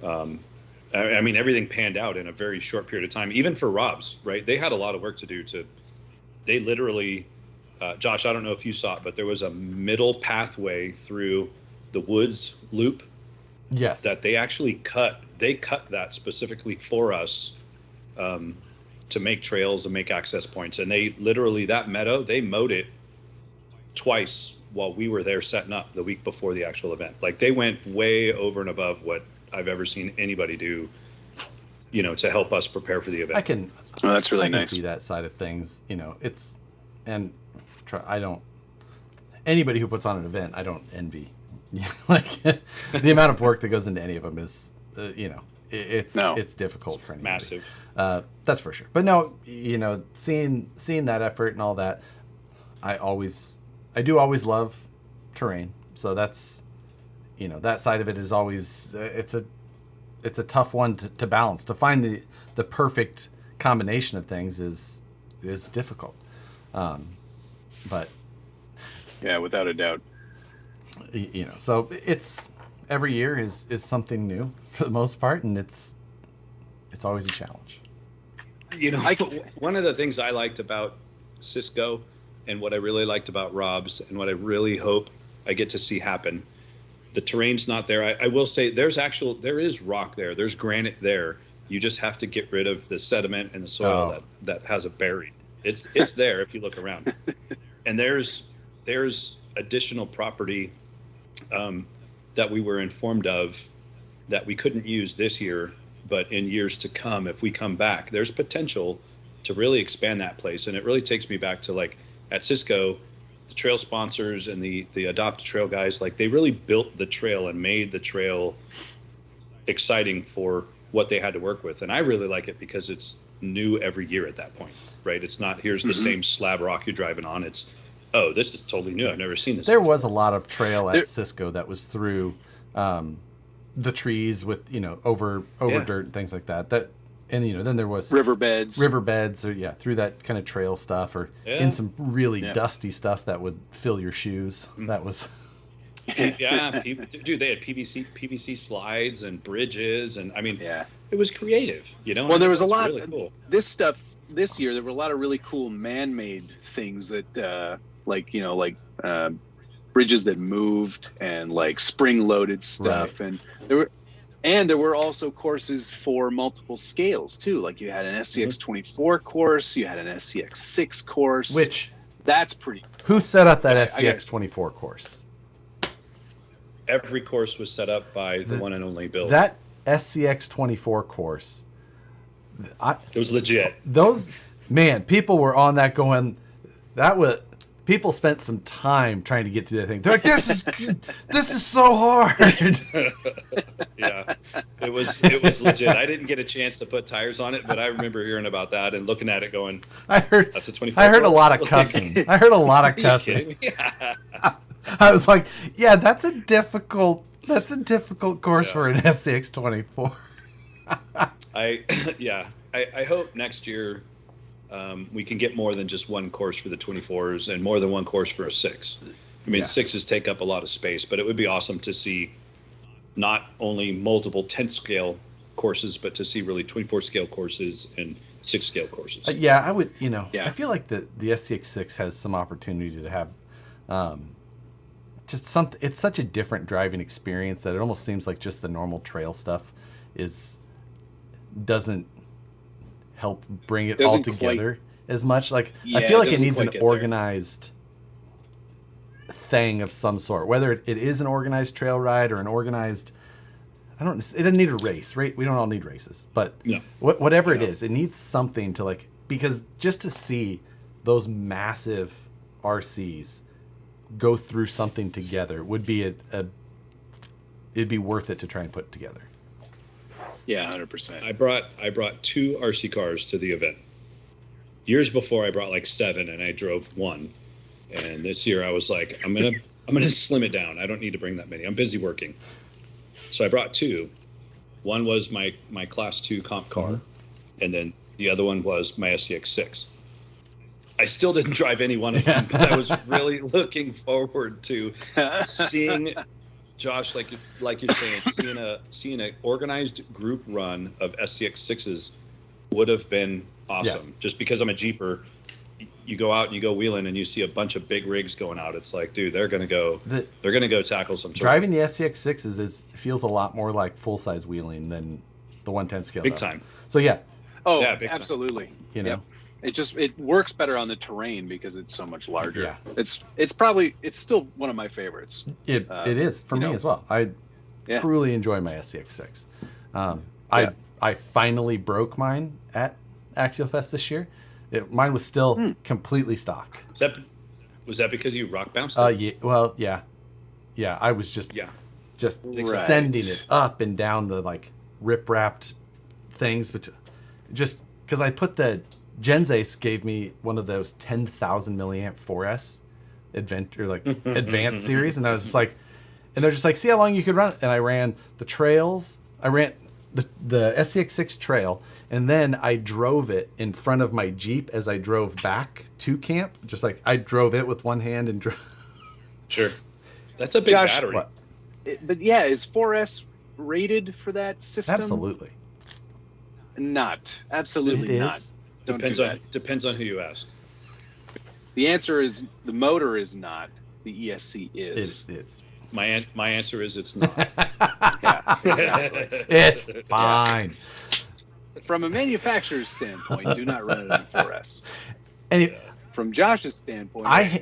I mean, everything panned out in a very short period of time, even for Rob's, right? They had a lot of work to do they literally, Josh, I don't know if you saw it, but there was a middle pathway through the woods loop. Yes. That they actually cut that specifically for us, to make trails and make access points. And they literally, that meadow, they mowed it twice while we were there setting up the week before the actual event. Like they went way over and above what I've ever seen anybody do, to help us prepare for the event. That's really nice. I can nice. see that side of things. Anybody who puts on an event, I don't envy. Like the amount of work that goes into any of them is, it's difficult for anybody. Massive. That's for sure. But no, seeing that effort and all that, I do always love terrain. So that's, that side of it is always, it's a tough one to balance. To find the perfect combination of things is difficult. But yeah, without a doubt. So it's every year is something new for the most part, and it's always a challenge. One of the things I liked about Cisco, and what I really liked about Rob's, and what I really hope I get to see happen, the terrain's not there. I will say there is rock there. There's granite there. You just have to get rid of the sediment and the soil that has it buried. It's there if you look around. And there's additional property that we were informed of that we couldn't use this year, but in years to come, if we come back, there's potential to really expand that place. And it really takes me back to, like, at Cisco, the trail sponsors and the Adopt a Trail guys, like, they really built the trail and made the trail exciting for what they had to work with. And I really like it because it's new every year at that point, right? It's not, here's the same slab rock you're driving on. It's, oh, this is totally new. I've never seen this. There was a lot of trail at Cisco that was through the trees with, over dirt and things like that. And, then there was riverbeds or through that kind of trail stuff, or in some really dusty stuff that would fill your shoes. That was dude, they had PVC slides and bridges, and I mean, it was creative, Well, there was a lot really cool. This stuff this year. There were a lot of really cool man-made things that, bridges that moved and like spring-loaded stuff, and there were also courses for multiple scales too. Like you had an SCX 24 course, you had an SCX 6 course. Which that's pretty. Who set up that SCX 24 course? Every course was set up by the one and only Bill. That SCX 24 course, it was legit. People were on that going. People spent some time trying to get to that thing. They're like, this is so hard. Yeah, it was legit. I didn't get a chance to put tires on it, but I remember hearing about that and looking at it going, that's a 24. I heard a lot of cussing. I heard a lot of cussing. Yeah. I was like, yeah, that's a difficult course for an SCX 24. I hope next year we can get more than just one course for the 24s and more than one course for a 6. I mean, 6s take up a lot of space, but it would be awesome to see not only multiple 10th scale courses, but to see really 24 scale courses and 6 scale courses. I would, I feel like the SCX 6 has some opportunity to have, just something. It's such a different driving experience that it almost seems like just the normal trail stuff doesn't help bring it all together as much. Like I feel like it needs an organized thing of some sort, whether it is an organized trail ride or an organized. It doesn't need a race, right? We don't all need races, but whatever it is, it needs something to like, because just to see those massive RCs go through something together would be it'd be worth it to try and put together. Yeah, 100%. I brought 2 RC cars to the event. Years before, I brought like 7, and I drove 1. And this year, I was like, I'm gonna slim it down. I don't need to bring that many. I'm busy working. So I brought 2. One was my Class 2 comp car, and then the other one was my SCX6. I still didn't drive any one of them, but I was really looking forward to seeing Josh, like you're saying, seeing an organized group run of SCX6s would have been awesome. Yeah. Just because I'm a Jeeper, you go out and you go wheeling and you see a bunch of big rigs going out. It's like, dude, they're gonna go tackle some. Driving the SCX6s feels a lot more like full size wheeling than the 110 scale. Big time. So yeah. Oh, yeah, absolutely. Time. You know, it works better on the terrain because it's so much larger. Yeah. It's still one of my favorites. It is for me as well. I truly enjoy my SCX6. I finally broke mine at Axial Fest this year. Mine was still completely stock. Was that because you rock bounced it? Yeah. Well, yeah. I was just sending it up and down the like rip wrapped things, but just because I put the Genzace gave me one of those 10,000 milliamp 4S advanced series, and I was just like, and they're just like, see how long you could run it. And I ran the trails. I ran the SCX6 trail, and then I drove it in front of my Jeep as I drove back to camp. Just like I drove it with one hand and Sure. That's a big battery. What? But yeah, is 4S rated for that system? Absolutely. Absolutely not. Depends on who you ask. The answer is the motor is not. The ESC is. It's my answer is it's not. Yeah, exactly. It's fine. From a manufacturer's standpoint, do not run it on 4S. And from Josh's standpoint, I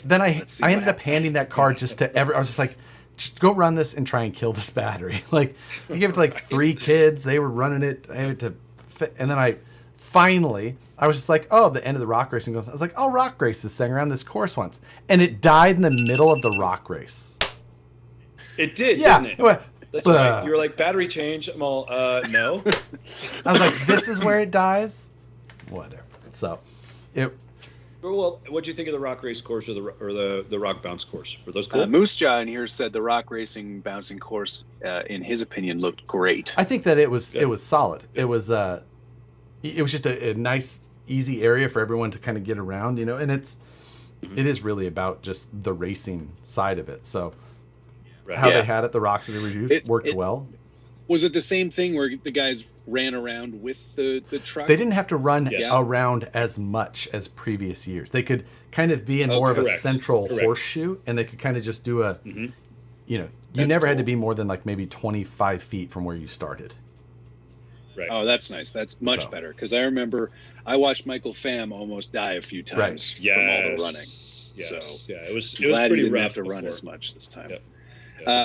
ended up handing that car just to I was just like, just go run this and try and kill this battery. Like, I gave it to like 3 kids. They were running it. I had to fit, and then I was just like, oh, the end of the rock racing goes. I was like, I'll rock race this thing around this course once, and it died in the middle of the rock race. It did, didn't it? It went, that's right. You were like, battery change. I'm all, no. I was like, this is where it dies? Whatever. So, well, what'd you think of the rock race course or the rock bounce course? Were those cool? Moose Jaw in here said the rock racing bouncing course, in his opinion, looked great. I think that it was solid. Good. It was just a nice, easy area for everyone to kind of get around, and it is really about just the racing side of it. So. Right. How they had it, the rocks that they were used, worked well. Was it the same thing where the guys ran around with the truck? They didn't have to run around as much as previous years. They could kind of be in more of a central horseshoe, and they could kind of just do a, you never had to be more than like maybe 25 feet from where you started. Right. Oh, that's nice. That's much better, because I remember I watched Michael Pham almost die a few times from all the running. Yes. So it was pretty rough. Didn't rough have to run as much this time. Yep.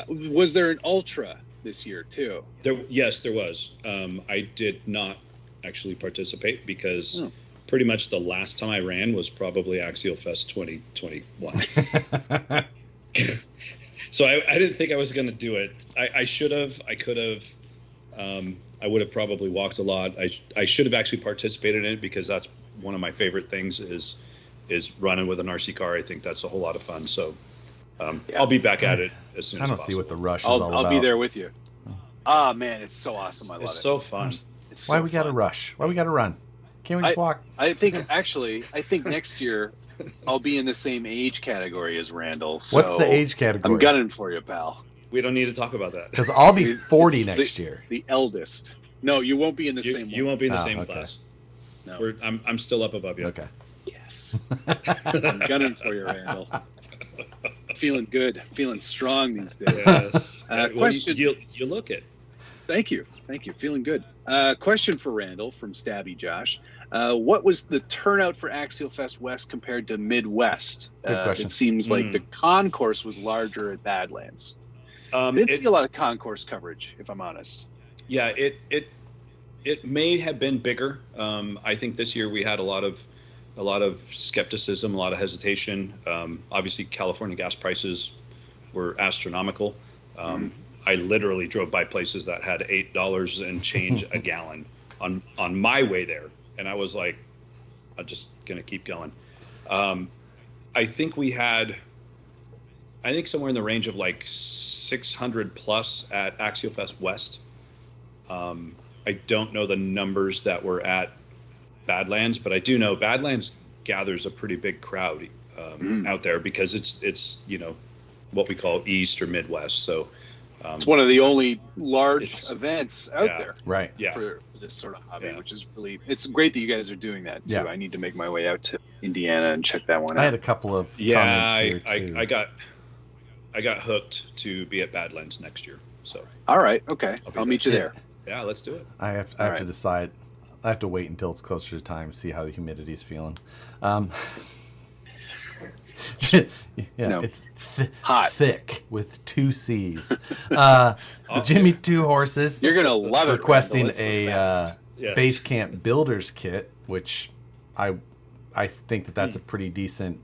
Was there an ultra this year too? Yes, there was. I did not actually participate because pretty much the last time I ran was probably Axial Fest 2021. So I didn't think I was going to do it. I should have. I could have. I would have probably walked a lot. I should have actually participated in it because that's one of my favorite things is running with an RC car. I think that's a whole lot of fun. So. I'll be back at it as soon as possible. I don't see what the rush is all about. I'll be there with you. Ah, man, it's so awesome. I love it. It's so fun. Why we got to rush? Why we got to run? Can't we just walk? I think next year I'll be in the same age category as Randall. So what's the age category? I'm gunning for you, pal. We don't need to talk about that. Because I'll be 40 next year. The eldest. No, you won't be in the same one. You won't be in the same class. No. I'm still up above you. Okay. Yes. I'm gunning for you, Randall. feeling good, feeling strong these days. Yes. Question. You look it. Thank you. Feeling good. Question for Randall from Stabby Josh. What was the turnout for Axial Fest West compared to Midwest? Good question. It seems like the concourse was larger at Badlands. I didn't see a lot of concourse coverage, if I'm honest. Yeah, it may have been bigger. I think this year we had a lot of skepticism, a lot of hesitation. Obviously, California gas prices were astronomical. I literally drove by places that had $8 and change a gallon on my way there, and I was like, I'm just gonna keep going. I think we had, somewhere in the range of like 600 plus at Axial Fest West. I don't know the numbers that were at Badlands, but I do know Badlands gathers a pretty big crowd out there because it's what we call East or Midwest. So it's one of the only large events out there, right? Yeah, for this sort of hobby, which is really, it's great that you guys are doing that too. Yeah. I need to make my way out to Indiana and check that one out. I had a couple of comments here too. I got hooked to be at Badlands next year. So all right, okay, I'll meet you there. Yeah, let's do it. I have to decide. I have to wait until it's closer to time to see how the humidity is feeling. It's hot, thick with 2 C's. Jimmy Two Horses. You're gonna love it. Requesting a base camp builders kit, which I think that's a pretty decent.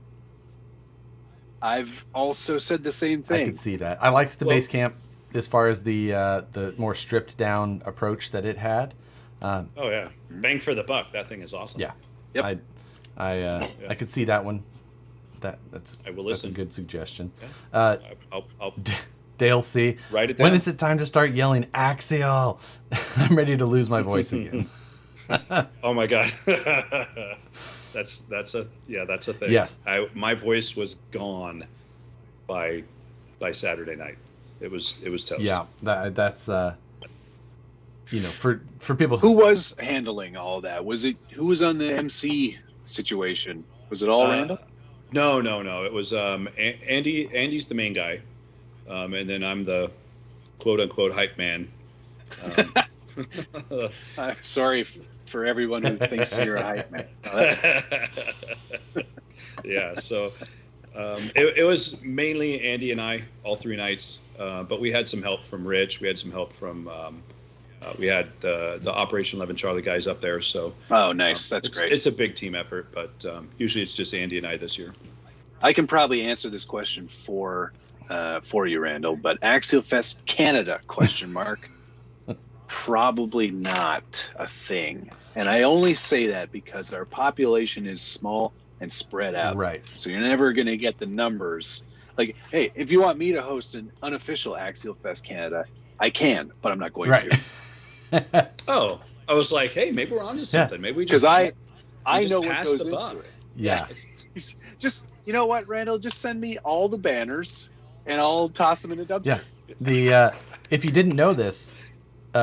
I've also said the same thing. I could see that. I liked the base camp as far as the more stripped down approach that it had. Bang for the buck. That thing is awesome. Yeah. Yep. I could see that one. That's a good suggestion. Yeah. Dale C. Write it down. When is it time to start yelling Axial? I'm ready to lose my voice again. Oh my god. That's a thing. Yes. My voice was gone by Saturday night. It was toast. Yeah, that's for people who was handling all that. Who was on the MC situation? Was it all Randall? No. It was Andy. Andy's the main guy, and then I'm the quote unquote hype man. I'm sorry for everyone who thinks you're a hype man. Yeah. So it was mainly Andy and I all 3 nights, but we had some help from Rich. We had some help from. We had the Operation 11 Charlie guys up there. So nice. That's great. It's a big team effort, but usually it's just Andy and I this year. I can probably answer this question for you, Randall, but Axial Fest Canada ? Probably not a thing. And I only say that because our population is small and spread out. Right. So you're never going to get the numbers. Like, hey, if you want me to host an unofficial Axial Fest Canada, I can, but I'm not going to. Oh, I was like, hey, maybe we're onto something. Yeah. Maybe we just I know what goes into it. Yeah. Just, you know what, Randall? Just send me all the banners, and I'll toss them in a dumpster. Yeah. If you didn't know this,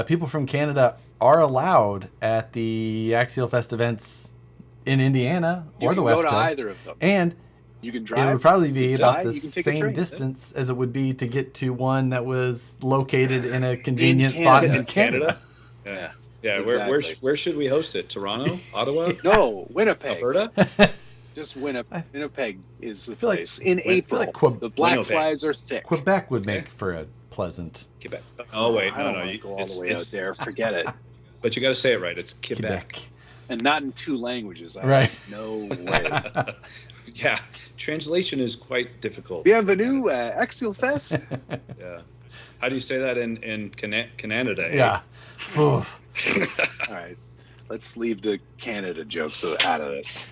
people from Canada are allowed at the Axial Fest events in Indiana or the West Coast. You can go to either of them. And you can drive. It would probably be about the same distance as it would be to get to one that was located in a convenient spot in Canada. Yeah. Exactly. Where should we host it? Toronto? Ottawa? No, Winnipeg. Alberta? Just Winnipeg is the place. In April, the black flies are thick. Quebec would make for a pleasant. Quebec. Oh wait, no. You go all the way out there. Forget it. But you got to say it right. It's Quebec. And not in 2 languages. Right. No way. Yeah, translation is quite difficult. Bienvenue, Axial Fest. Yeah. How do you say that in Canada? Yeah. All right. Let's leave the Canada jokes out of this.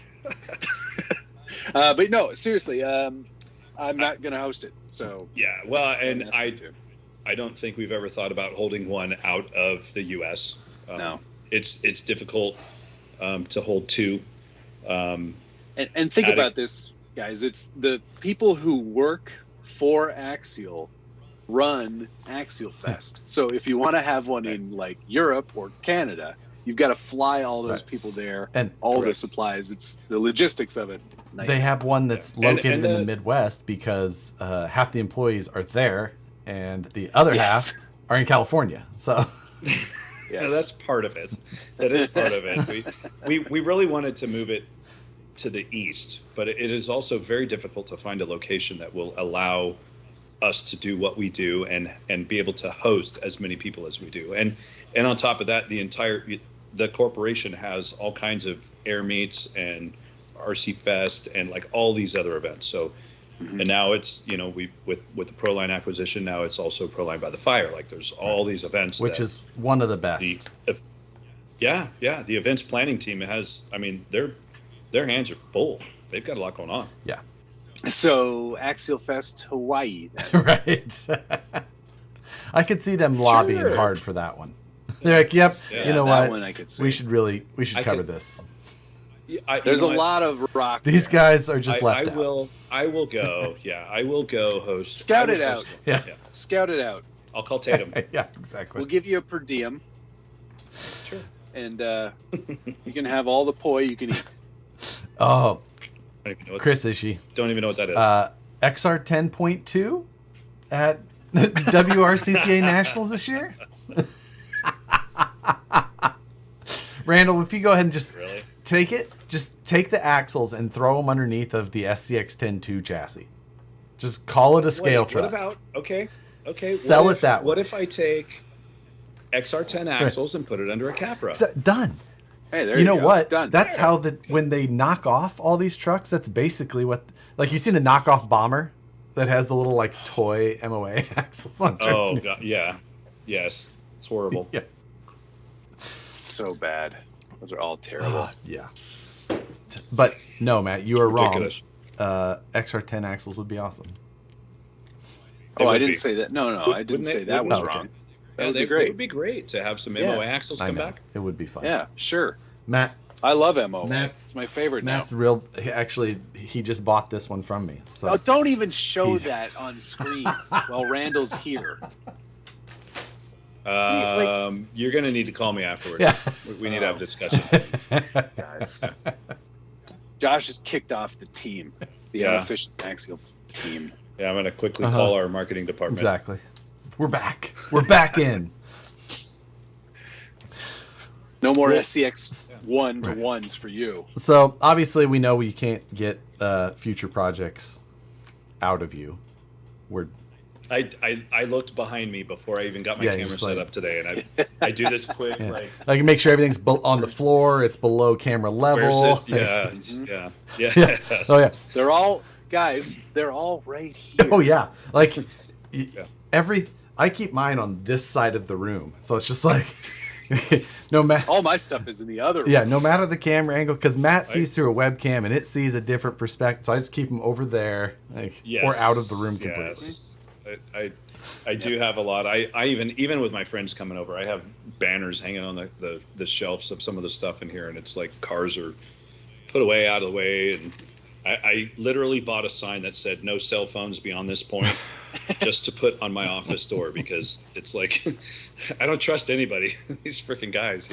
But no, seriously, I'm not going to host it. So yeah, well, and I don't think we've ever thought about holding one out of the U.S. No, it's difficult to hold 2. And think about this, guys. It's the people who work for Axial run Axial Fest. So if you want to have one in like Europe or Canada, you've got to fly all those people there and all the supplies. It's the logistics of it They have one that's located in the Midwest because half the employees are there and the other half are in California. So yeah, that's part of it. That is part of it. We really wanted to move it to the east, but it is also very difficult to find a location that will allow us to do what we do and be able to host as many people as we do. And on top of that, the corporation has all kinds of air meets and RC Fest and like all these other events. So and now it's, we with the Proline acquisition, now it's also Proline by the Fire. Like there's all these events, which is one of the best. The events planning team has, their hands are full. They've got a lot going on. Yeah. So Axial Fest Hawaii, then. Right? I could see them lobbying hard for that one. They're like, "Yep, you know what? One I could see. We should cover this." There's a lot of rock. These guys are just left out. I will go. Yeah, I will go host. Scout it out. Yeah. Scout it out. I'll call Tatum. Yeah, exactly. We'll give you a per diem. Sure. And you can have all the poi you can eat. Oh, I don't even know Chris Ishii. Don't even know what that is. XR 10.2 at WRCCA Nationals this year. Randall, if you go ahead and just take the axles and throw them underneath of the SCX 10.2 chassis. Just call it a scale truck. What about okay? Sell it that way. What if I take XR10 axles and put it under a Capra? Done. Hey, there you know go. what? Done. That's how when they knock off all these trucks, that's basically what, like, you seen the knockoff bomber that has the little like toy MOA axles on. Oh god, yeah, yes, it's horrible. Yeah, so bad. Those are all terrible. Yeah, but no, Matt, you are Ridiculous. wrong. XR10 axles would be awesome. I didn't say that. No, I didn't say that was wrong. That would be great. It would be great to have some MOA axles come back. It would be fun. Yeah, sure. Matt, I love MOA. It's my favorite now. Matt's real. Actually, he just bought this one from me. So don't even show that on screen while Randall's here. You're gonna need to call me afterwards. Yeah. We need to have a discussion. Guys. Josh has kicked off the team, the unofficial Axial team. Yeah, I'm gonna quickly call our marketing department. Exactly. We're back. We're back in. No more SCX 1-to-1s for you. So obviously we know we can't get future projects out of you. I looked behind me before I even got my camera set up today, and I do this quick I can make sure everything's on the floor. It's below camera level. Where's it? Yeah. Yes. Oh yeah. They're all guys. They're all right here. Oh yeah. Like I keep mine on this side of the room, so it's just like no matter. All my stuff is in the other room. Yeah, no matter the camera angle, because Matt sees through a webcam and it sees a different perspective, so I just keep them over there, or out of the room completely. I do have a lot. I even with my friends coming over, I have banners hanging on the shelves of some of the stuff in here, and it's like cars are put away, out of the way, and I literally bought a sign that said "No cell phones beyond this point," just to put on my office door, because it's like I don't trust anybody. These freaking guys,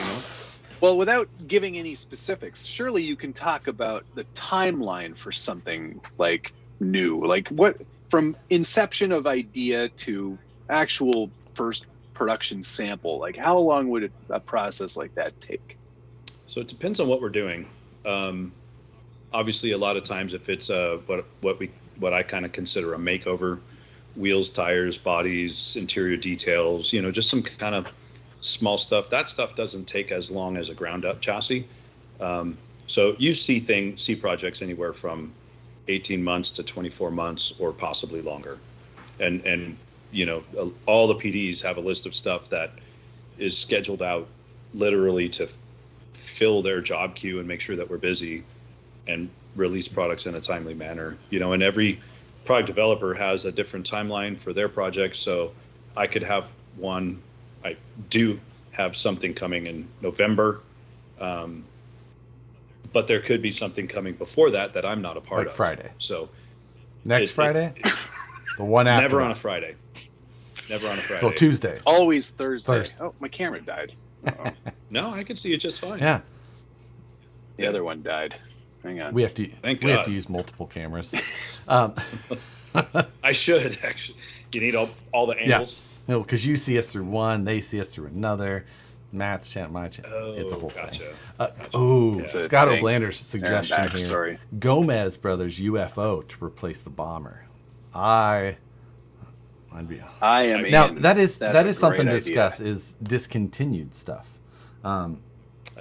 Well, without giving any specifics, surely you can talk about the timeline for something like new, like what from inception of idea to actual first production sample. Like how long would a process like that take? So it depends on what we're doing. Obviously, a lot of times, if it's what I kind of consider a makeover, wheels, tires, bodies, interior details, just some kind of small stuff. That stuff doesn't take as long as a ground up chassis. So you see projects anywhere from 18 months to 24 months or possibly longer. And all the PDs have a list of stuff that is scheduled out literally to fill their job queue and make sure that we're busy and release products in a timely manner. And every product developer has a different timeline for their projects. So I could have I do have something coming in November, but there could be something coming before that I'm not a part of. Like Friday. So next Friday? The one after. Never on a Friday. Never on a Friday. So Tuesday. It's always Thursday. Oh, my camera died. No, I can see it just fine. Yeah. The other one died. Hang on. We have to Thank we have God. to use multiple cameras. I should actually. You need all the angles. No, because you see us through one, they see us through another. Matt's channel, my channel. Oh, It's a whole gotcha. thing. Gotcha. Oh, Yeah. Scott Thing. O'Blander's suggestion back, here. sorry. Gomez Brothers UFO to replace the bomber. I'd be I am now in. that is That's a something to great discuss idea. is discontinued stuff. I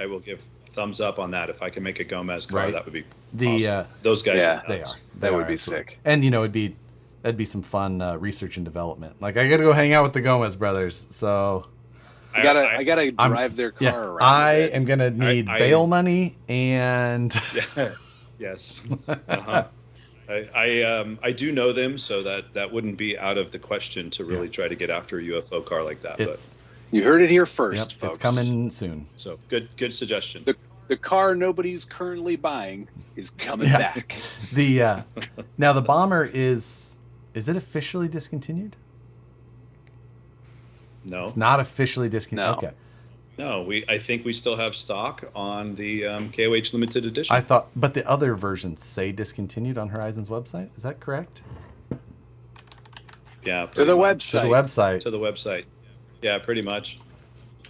will give thumbs up on that. If I can make a Gomez car, Right. that would be The awesome. Those guys, yeah. are they nuts. are That would be absolutely. sick. And that'd be some fun research and development. Like I got to go hang out with the Gomez brothers, so. I gotta drive their car Yeah, around. I a bit. am gonna need I- bail money and Yeah. Yes. Uh-huh. I do know them, so that wouldn't be out of the question to really try to get after a UFO car like that. it's You heard it here yep, first, folks. it's coming soon. But so good suggestion. The car nobody's currently buying is coming Yeah. back. The now the bomber is it officially discontinued? No, It's not officially discontinued. No. Okay, no. I think we still have stock on the KOH limited edition. I thought, but the other versions say discontinued on Horizon's website. Is that correct? Yeah. To the pretty much. To the website. website. To the website. Yeah, pretty much.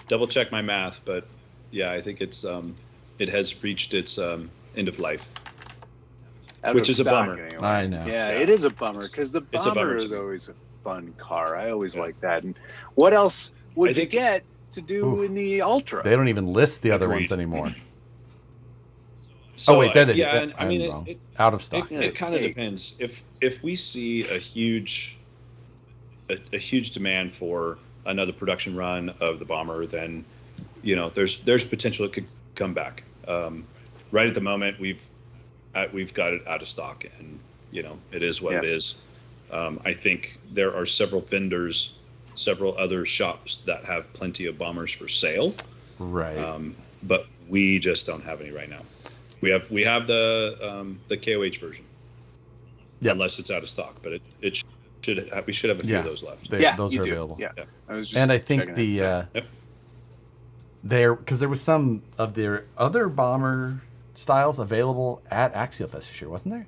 Double check my math, but yeah, I think it has reached its end of life. Out Which of is a stock bummer. anyway. I know. Yeah, it is a bummer because the It's a bummer bomber to is me. always a fun car. I always like that. And what else would I you think- get to do Oof. in the Ultra? They don't even list the other Agreed. ones anymore. So, oh wait, that yeah, is. and, I I'm mean, wrong. it Out of stock. It kind of Hey. depends. If we see a huge demand for another production run of the bomber, then there's potential it could come back. Right at the moment, we've got it out of stock, and it is what it is. I think there are several vendors, several other shops that have plenty of bombers for sale, Right. but we just don't have any right now. We have the KOH version, Yep. unless it's out of stock. But we should have a few of those left. Those you are do. available. Yeah. Yeah. I was just And I think checking the it. there because there was some of their other bomber styles available at Axial Fest this year, wasn't there?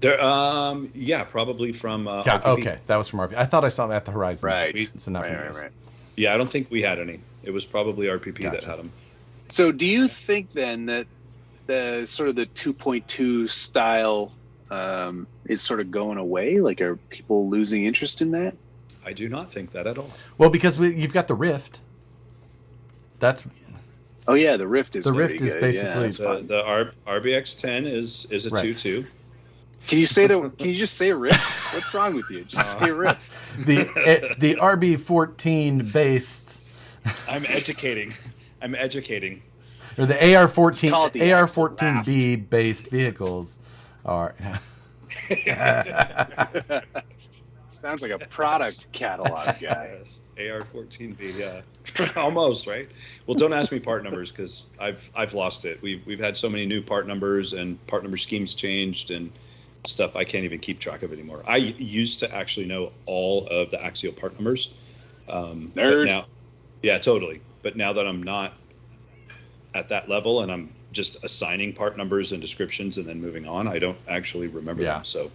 There, probably from Yeah. RPP. Okay, that was from RP. I thought I saw them at the Horizon. Right. So not from Right, this. right. Yeah, I don't think we had any. It was probably RPP that Gotcha. had them. So do you think then that the sort of the 2.2 style is sort of going away? Like, are people losing interest in that? I do not think that at all. Well, because you've got the Rift. That's Oh yeah, the Rift is The very Rift is good. basically- Yeah, that's fun. The RBX 10 is a Right. 2.2. Can you just say Rift? What's wrong with you? Just say Rift. the RB14 based I'm educating. or the AR14 call it the AR14B based vehicles are. Sounds like a product catalog guy. Yes, AR14B, yeah, almost right. Well, don't ask me part numbers because I've lost it. We've had so many new part numbers and part number schemes changed and stuff. I can't even keep track of anymore. I used to actually know all of the Axial part numbers. But Nerd. now, yeah, totally. But now that I'm not at that level and I'm just assigning part numbers and descriptions and then moving on, I don't actually remember Yeah. them. So,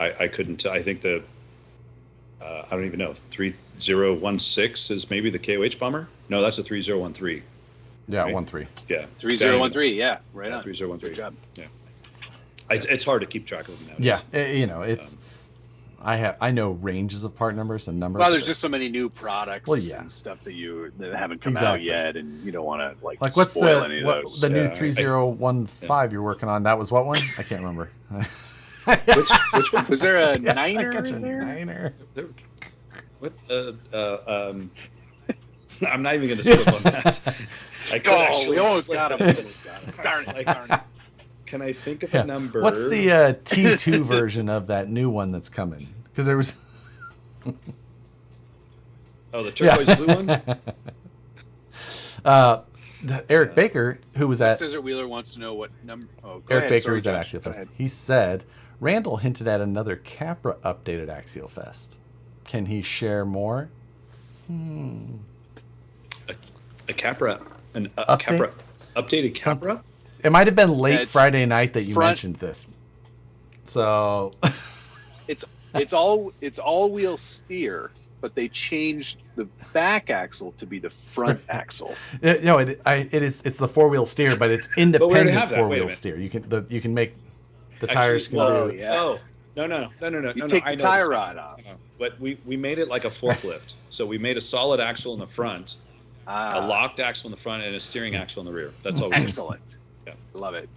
I couldn't. I think I don't even know. 3016 is maybe the KOH bomber. No, that's a 3013. Yeah, Right. 1-3. Yeah, 3013. Yeah, right on. 3013. Good job. Yeah, it's hard to keep track of them now. Yeah, it's. I know ranges of part numbers and numbers. Well, there's just so many new products Well, yeah. and stuff that haven't come out Exactly. yet, and you don't want to like what's spoil any of those. the new Yeah, 3015 you're working on? That was what one? I can't remember. Which one? Was there a Yeah, niner I got you, in there? Niner. What? I'm not even going to slip on that. I could Oh, actually we almost slip got him. on We that. almost got him. Darn it! Like, Darn it! Can I think of Yeah. a number? What's the T2 version of that new one that's coming? Because there was. Oh, the turquoise blue one. Eric Baker, who was at Desert Wheeler wants to know what number. Oh, go Eric ahead. Baker Sorry, was at Josh. Axial Go Fest. ahead. He said Randall hinted at another Capra update at Axial Fest. Can he share more? A Capra. A Update? Capra. Updated Capra? It might have been late Yeah, it's Friday night that you front- mentioned this. So It's all wheel steer, but they changed the back axle to be the front axle. it's the 4-wheel steer, but it's we already independent have that. Wait a 4-wheel minute. steer. You can make the Actually, tires can well, do. yeah. Oh, no. You take the tire rod off. No. But we made it like a forklift. So we made a solid axle in the front, a locked axle in the front, and a steering axle in the rear. That's all we did. Excellent. Yeah. Love it.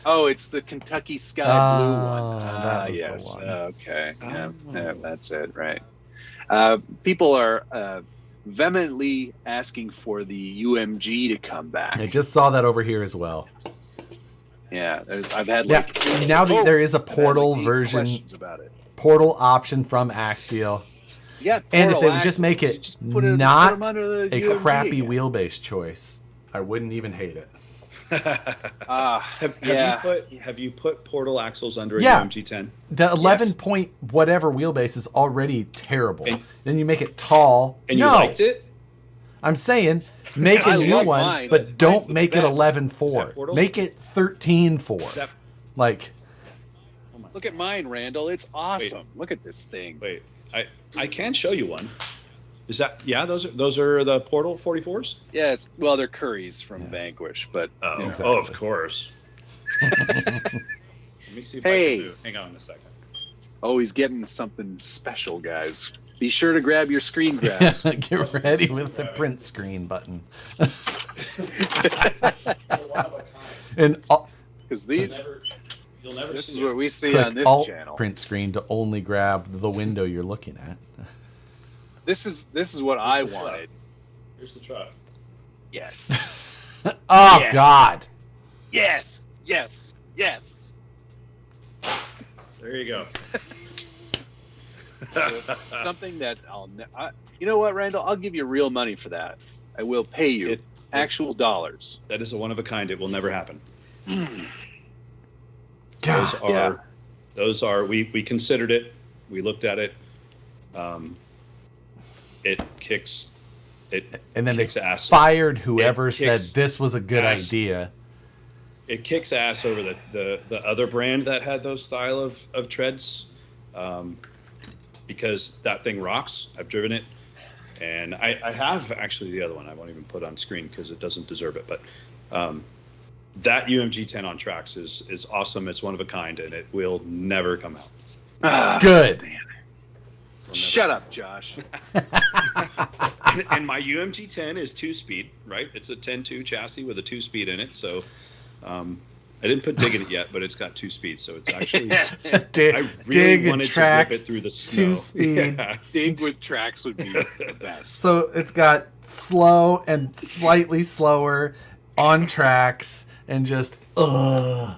Oh, it's the Kentucky Sky Blue one. That was Yes. the one. Okay. Yeah, Oh. yeah, that's it. Right. People are vehemently asking for the UMG to come back. I just saw that over here as well. Yeah, I've had Yeah, like now there is a I've had, portal like, 8 version, questions about it. portal option from Axial. Yeah, And if portal they would just axles, make you it just put 'em not under the a UMG crappy again. wheelbase choice, I wouldn't even hate it. Have you put portal axles under a Yeah. UMG 10? The 11 point whatever wheelbase is already terrible. Then you make it tall. And you no, liked it? I'm saying make a I new love one, mine. but Mine's don't the make it best. 11.4. Is that portals? Make it 13.4. Is that, Like, Look at mine, Randall. It's awesome. Look at this thing. wait, I can show you one. Is that those are the Portal 44s? Yeah, they're Currys from Vanquish, but Oh, you know. Exactly. of course. Let me see if I Hey. can do. Hang on a second. Oh, he's getting something special, guys. Be sure to grab your screen grabs. get ready with the print screen button. And Because these, You'll never this see is it. what we see on click this Alt channel. print screen to only grab the window you're looking at. This is what I wanted. Here's the truck. Yes. Oh Yes. God! Yes. Yes. Yes. There you go. Something that you know what, Randall? I'll give you real money for that. I will pay you actual dollars. That is a one of a kind. It will never happen. God. Those are we considered it. We looked at it. It kicks. And then they kicks ass. fired whoever It said kicks this was a good ass. idea. It kicks ass over the other brand that had those style of treads, because that thing rocks. I've driven it, and I have actually the other one. I won't even put on screen because it doesn't deserve it. But that UMG 10 on tracks is awesome. It's one of a kind, and it will never come out. Good. Shut up, Josh. And my UMG 10 is 2-speed, right? It's a 10.2 chassis with a 2-speed in it. So I didn't put dig in it yet, but it's got 2 speed. So it's actually I really dig wanted and to rip it tracks, through the snow. 2-speed. Yeah. Dig with tracks would be the best. So it's got slow and slightly slower on tracks and just Yeah,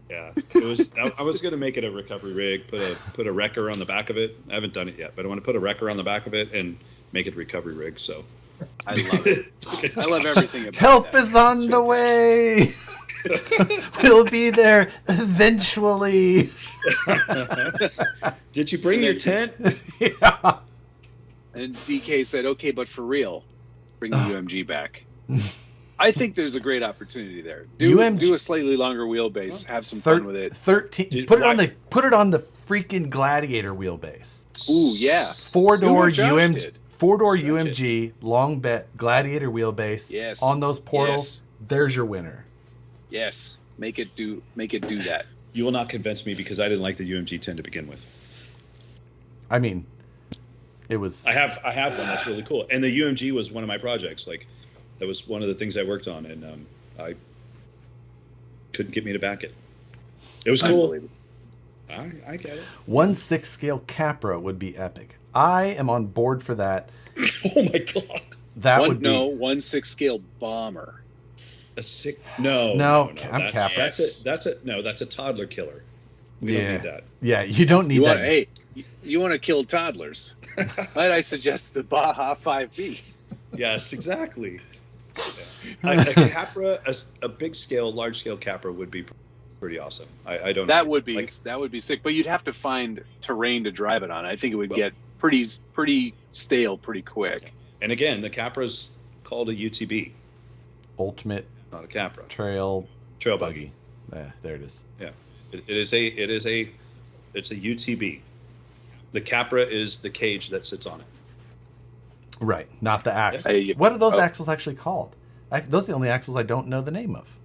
it was. I was gonna make it a recovery rig, put a wrecker on the back of it. I haven't done it yet, but I want to put a wrecker on the back of it and make it a recovery rig. So I love it. I love everything about help that. is on the way. We'll be there eventually. Did you bring your tent? Yeah. And DK said, "Okay, but for real, bring the UMG back." I think there's a great opportunity there. Do a slightly longer wheelbase. Have some fun with it. 13. Put it on the freaking Gladiator wheelbase. Ooh, yeah. 4-door Do what Josh did. 4-door Josh UMG long bet Gladiator wheelbase. Yes. On those portals. There's your winner. Yes, make it do that. You will not convince me because I didn't like the UMG 10 to begin with. I mean, it was. I have one that's really cool, and the UMG was one of my projects. Like that was one of the things I worked on, and I couldn't get me to back it. It was cool. I get it. 1/6 scale Capra would be epic. I am on board for that. Oh my god. That would be 1/6 scale bomber. A sick no. I'm capped. That's a toddler killer. We don't need that. Yeah, you don't need that. Hey, you want to kill toddlers? Might I suggest the Baja 5B? Yes, exactly. Yeah. A Capra, a big scale, large scale Capra would be pretty awesome. I don't. That would be sick, but you'd have to find terrain to drive it on. I think it would get pretty stale pretty quick. And again, the Capra's called a UTB. Ultimate not a Capra. Trail Buggy. Yeah, there it is. Yeah, it's a UTB. The Capra is the cage that sits on it. Right, not the axles. Hey, what are those axles actually called? Those are the only axles I don't know the name of.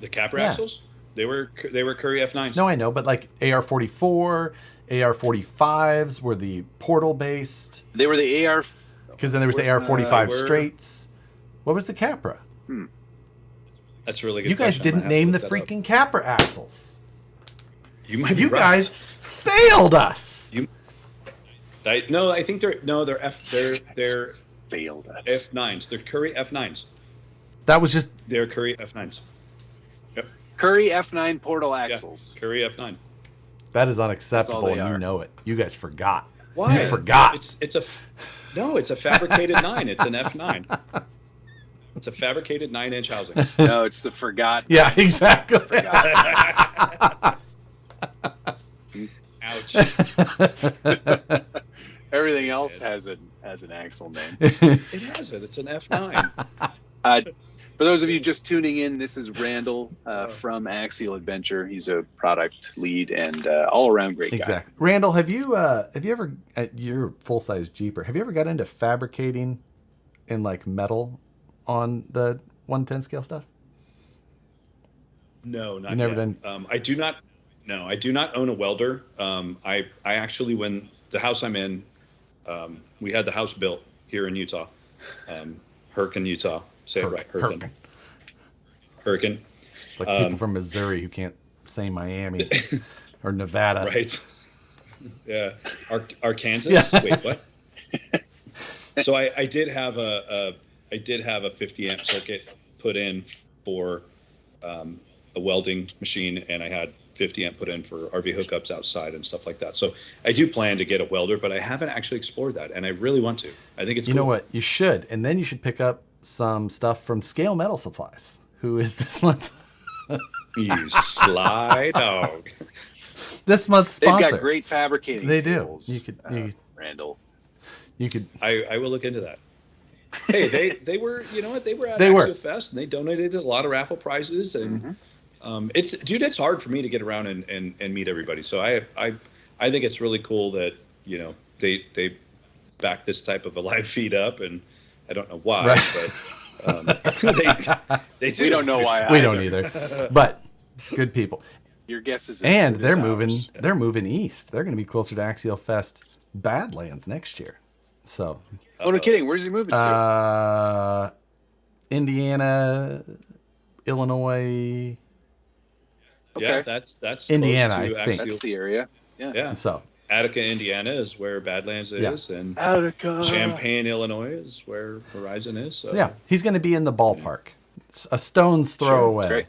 The Capra axles? They were Curry F9s. No, I know, but like AR-44, AR-45s were the portal based. They were the AR. Because then there was the AR-45 straights. What was the Capra? That's a really good. You guys didn't name the freaking Capra axles. You might be You right. guys failed us. I think they're failed us. F9s. They're Curry F9s. That was just They're Curry F9s. Yep. Curry F9 portal axles. Yeah, Curry F9. that is unacceptable, and are. you know it. You guys forgot. Why? You forgot. It's a fabricated 9. It's an F9. It's a fabricated 9-inch housing. No, it's the forgot. Yeah, exactly. Ouch. Everything else has an axle name. It has it. It's an F9. For those of you just tuning in, this is Randall from Axial Adventure. He's a product lead and all-around great guy. Exactly. Randall, have you ever, you're a full-size Jeeper, have you ever got into fabricating in like metal on the 110 scale stuff? No, not You never yet. done. I do not own a welder. I actually, when the house I'm in, we had the house built here in Utah, Hurricane, Utah. Say it right, Hurricane. It's like people from Missouri who can't say Miami or Nevada. Right. Yeah. Arkansas. Yeah. Wait, what? So I did have a 50 amp circuit put in for a welding machine, and I had 50 amp put in for RV hookups outside and stuff like that. So I do plan to get a welder, but I haven't actually explored that, and I really want to. I think it's You know what? You should, and then you should pick up some stuff from Scale Metal Supplies, who is this month's You sly dog. this month's sponsor. They've got great fabricating They do. tools. You could Randall. You could. I will look into that. Hey, they were, you know what? They were at They were. Axial Fest, and they donated a lot of raffle prizes, and it's hard for me to get around and meet everybody. So I think it's really cool that, you know, they back this type of a live feed up, and I don't know why, Right. but they do. We don't know why. We don't either. But good people. Your guess is. And they're moving. They're moving east. They're going to be closer to Axial Fest Badlands next year. So. Oh, no kidding. Where's he moving to? Indiana, Illinois. Yeah, Okay. that's Indiana, close to I think. That's the area. Yeah. Yeah. So. Attica, Indiana is where Badlands is, and Attica. Champaign, Illinois is where Horizon is. So, So yeah, he's going to be in the ballpark. It's a stone's throw Sure, away. great.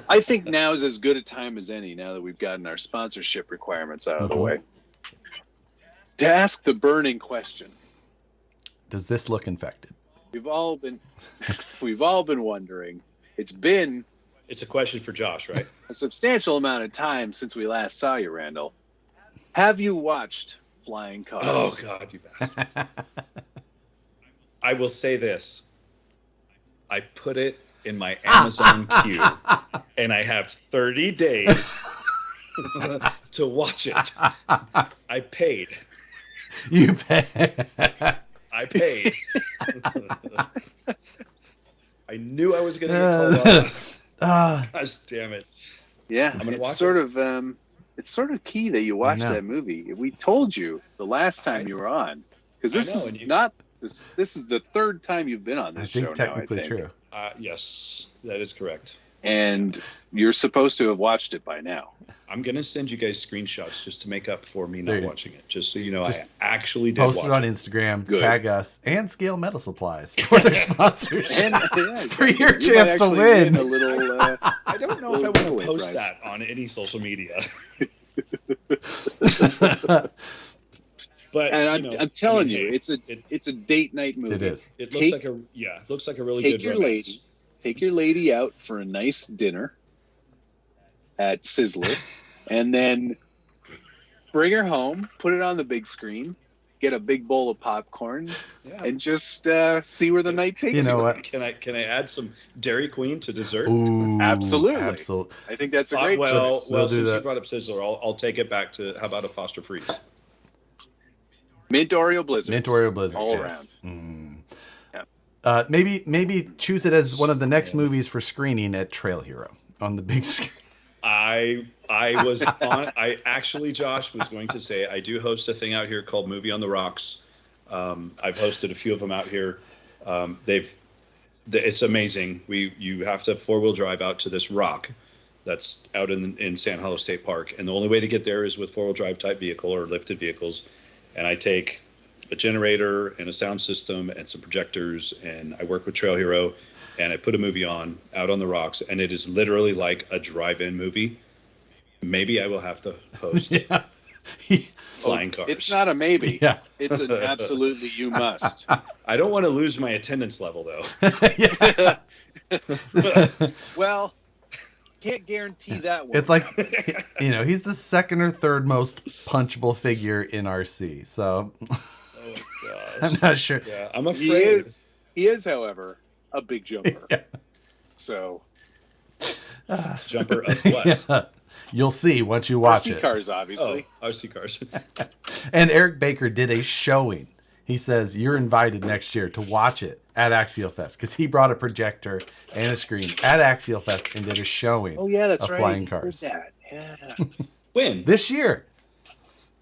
I think now is as good a time as any, now that we've gotten our sponsorship requirements out of the way, to ask the burning question. Does this look infected? We've all been wondering. It's a question for Josh, right? a substantial amount of time since we last saw you, Randall. Have you watched Flying Cars? Oh God, you bastard! I will say this: I put it in my Amazon queue, and I have 30 days to watch it. I paid. You pay. I paid. I knew I was going to get called off. Gosh damn it! Yeah, I'm gonna it's watch sort of it's sort of key that you watch know. that movie. We told you the last time you were on, because this know, is and you- not this. This is the third time you've been on I this think show technically now. I think. true. Yes, that is correct. And you're supposed to have watched it by now. I'm going to send you guys screenshots just to make up for me There not you- watching it. Just so you know, Just I actually did Post watch it on it. Instagram, Good. tag us, and Scale Metal Supplies for their sponsorship. And yeah, For your you might chance to actually win. a little. I don't know if I want to giveaway post prize. that on any social media. But And you know, I'm telling I mean, you, hey, it's a date night movie. It is. it looks take- like a really Take good your romance. lady out for a nice dinner at Sizzler, and then bring her home, put it on the big screen, get a big bowl of popcorn, Yeah. and just see where the night takes you. You know what? Can I add some Dairy Queen to dessert? Ooh, Absolutely. absolutely. I think that's a great well, choice. We'll do since that. you brought up Sizzler, I'll take it back to how about a Foster Freeze? Mint Oreo Blizzard. Mint Oreo Blizzard. All yes. around. Yeah. Maybe choose it as one of the next movies for screening at Trail Hero on the big screen. I was on. I actually, Josh, was going to say I do host a thing out here called Movie on the Rocks. I've hosted a few of them out here. It's amazing. You have to 4-wheel drive out to this rock that's out in Sand Hollow State Park, and the only way to get there is with 4-wheel drive type vehicle or lifted vehicles. And I take a generator and a sound system and some projectors, and I work with Trail Hero, and I put a movie on out on the rocks, and it is literally like a drive-in movie. Maybe I will have to host flying cars. It's not a maybe. Yeah. It's an absolutely you must. I don't want to lose my attendance level, though. Well, can't guarantee that one. It's like, he's the second or third most punchable figure in RC. So Oh, gosh. I'm not sure. Yeah, I'm afraid. He is, however, a big jumper. Yeah. So Jumper of what? Yeah. You'll see once you watch RC it. cars, obviously. Oh, RC cars. And Eric Baker did a showing. He says you're invited next year to watch it at Axial Fest because he brought a projector and a screen at Axial Fest and did a showing. Oh yeah, that's of right. flying I heard cars that. Yeah. When? this year.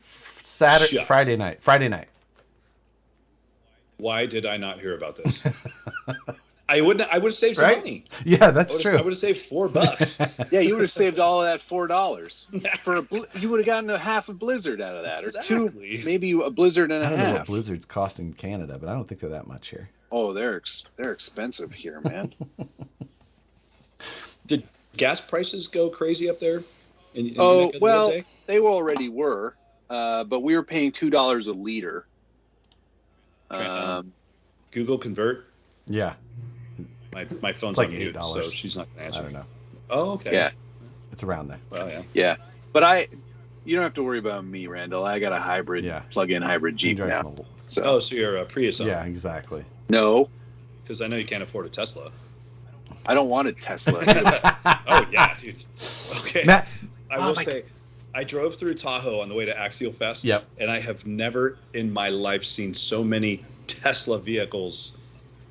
Saturday, Shut. Friday night. Why did I not hear about this? I would have saved some Right? money. Yeah, that's I true. would have saved $4. Yeah, you would have saved all of that $4 for you would have gotten a half a Blizzard out of that, or Exactly. two, maybe a Blizzard and a I don't know what half. Blizzards cost in Canada, but I don't think they're that much here. Oh, they're expensive here, man. Did gas prices go crazy up there? In Oh your neck of the well, woods, eh? they already were, but we were paying $2 a liter. Google convert. Yeah, My phone's It's like on mute, $8. so she's not gonna answer. I don't know. Oh, okay. Yeah, it's around there. Well, yeah. Yeah, but you don't have to worry about me, Randall. I got a hybrid, plug-in hybrid He Jeep drives now. an old- So you're a Prius owner. Yeah, exactly. No, Because I know you can't afford a Tesla. I don't want a Tesla. Oh yeah, dude. Okay. Matt, I will say, I drove through Tahoe on the way to Axial Fest. Yep. And I have never in my life seen so many Tesla vehicles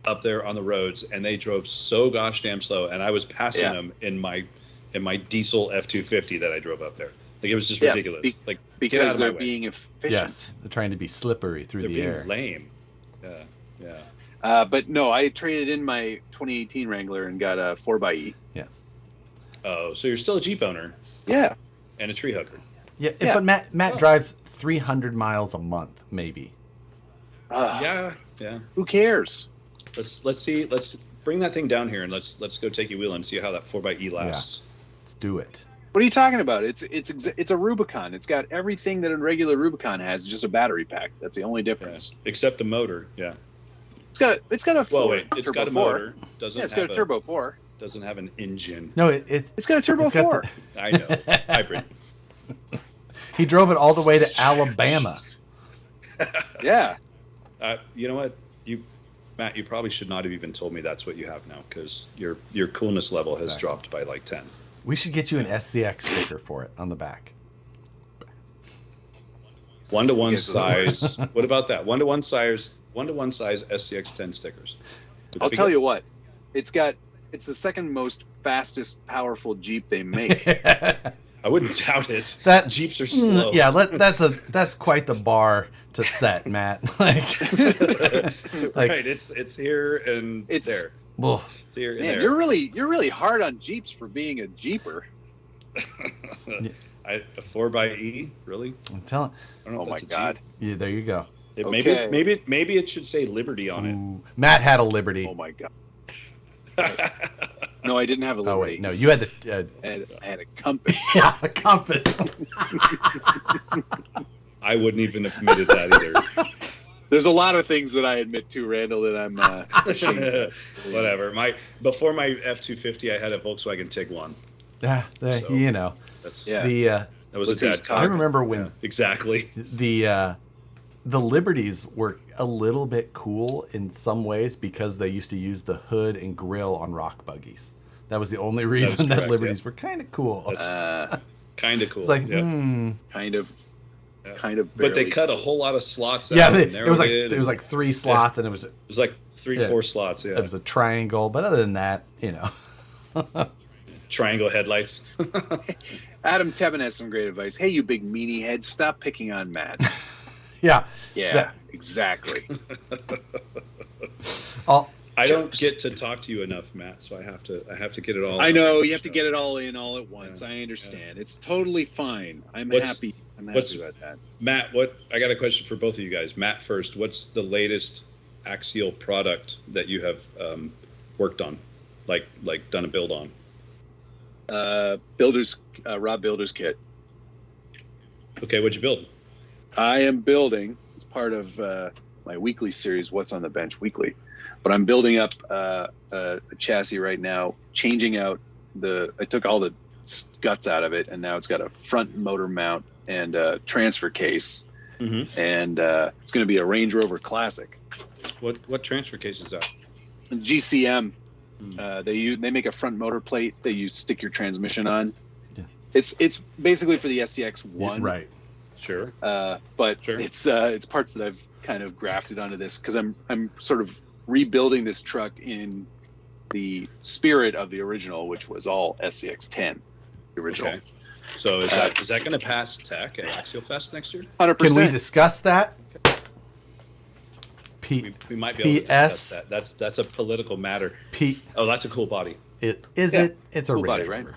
up there on the roads, and they drove so gosh damn slow, and I was passing them in my diesel F-250 that I drove up there. Like it was just ridiculous. Like get out because of my they're way. being efficient. yes, they're trying to be slippery through They're the being air. lame. Yeah. But no, I traded in my 2018 Wrangler and got a 4xe. Oh, so you're still a Jeep owner Yeah. and a tree hugger. Yeah, Yeah. but Matt drives 300 miles a month, maybe. Yeah. Who cares? Let's see. Let's bring that thing down here and let's go take you wheeling and see how that 4xe lasts. Let's do it. What are you talking about? It's a Rubicon. It's got everything that a regular Rubicon has, just a battery pack. That's the only difference. Except the motor. Yeah. It's got a It's got a four. motor. Doesn't It's have got a turbo 4. Doesn't have an engine. No, It's got a turbo it's got 4. I know. Hybrid. he drove it all the way to Alabama. Yeah. You know what? Matt, you probably should not have even told me that's what you have now, because your coolness level has dropped by like 10. We should get you an SCX sticker for it on the back. 1-to-1 Yes, size. What about that? 1-to-1 size. 1-to-1 size SCX 10 stickers. I'll tell you what. It's the second most fastest, powerful Jeep they make. I wouldn't doubt it. That Jeeps are slow. Yeah, that's quite the bar to set, Matt. Like, Right. It's here and It's- there. well, It's here and Man, there. you're really hard on Jeeps for being a Jeeper. A 4xe, really? I'm telling. I don't know Oh if my that's a God. Jeep. Yeah, there you go. Okay. Maybe it should say Liberty on Ooh. Matt had a Liberty. Oh my God. it. No, I didn't have a Liberty. Oh wait, no, you had the I had a Compass. yeah, a Compass. I wouldn't even have admitted that either. There's a lot of things that I admit to, Randall, that I'm ashamed of. Whatever. Before my F-250, I had a Volkswagen Tiguan. Yeah, So- you know, Yeah. the That was Look a who's dad talking. I car. remember when Exactly. the the Liberties were a little bit cool in some ways because they used to use the hood and grill on rock buggies. That was the only reason that Liberties were kind of cool. Kind of cool. It's like, kind of. But they cut a whole lot of slots out. Yeah, it was like 3 slots, and it was like 4 slots. Yeah, it was a triangle. But other than that, triangle headlights. Adam Tevin has some great advice. Hey, you big meanie head, stop picking on Matt. Yeah, exactly. I don't get to talk to you enough, Matt, so I have to get it all. I know you have to get it all in all at once. I understand. It's totally fine. I'm happy about that. Matt, I got a question for both of you guys. Matt first. What's the latest axial product that you have worked on, like done a build on? Rob Builder's Kit. Okay, what'd you build? I am building, as part of my weekly series, What's on the Bench Weekly. But I'm building up a chassis right now, changing out I took all the guts out of it, and now it's got a front motor mount and a transfer case. Mm-hmm. And it's going to be a Range Rover Classic. What transfer case is that? GCM. They make a front motor plate that you stick your transmission on. Yeah. It's basically for the SCX-1. Right. Sure. But sure. It's parts that I've kind of grafted onto this because I'm sort of rebuilding this truck in the spirit of the original, which was all SCX-10, the original. Okay. So is that going to pass tech at Axial Fest next year? 100%. Can we discuss that? We might be able to discuss that. That's a political matter. Oh, that's a cool body. It's a cool body, right?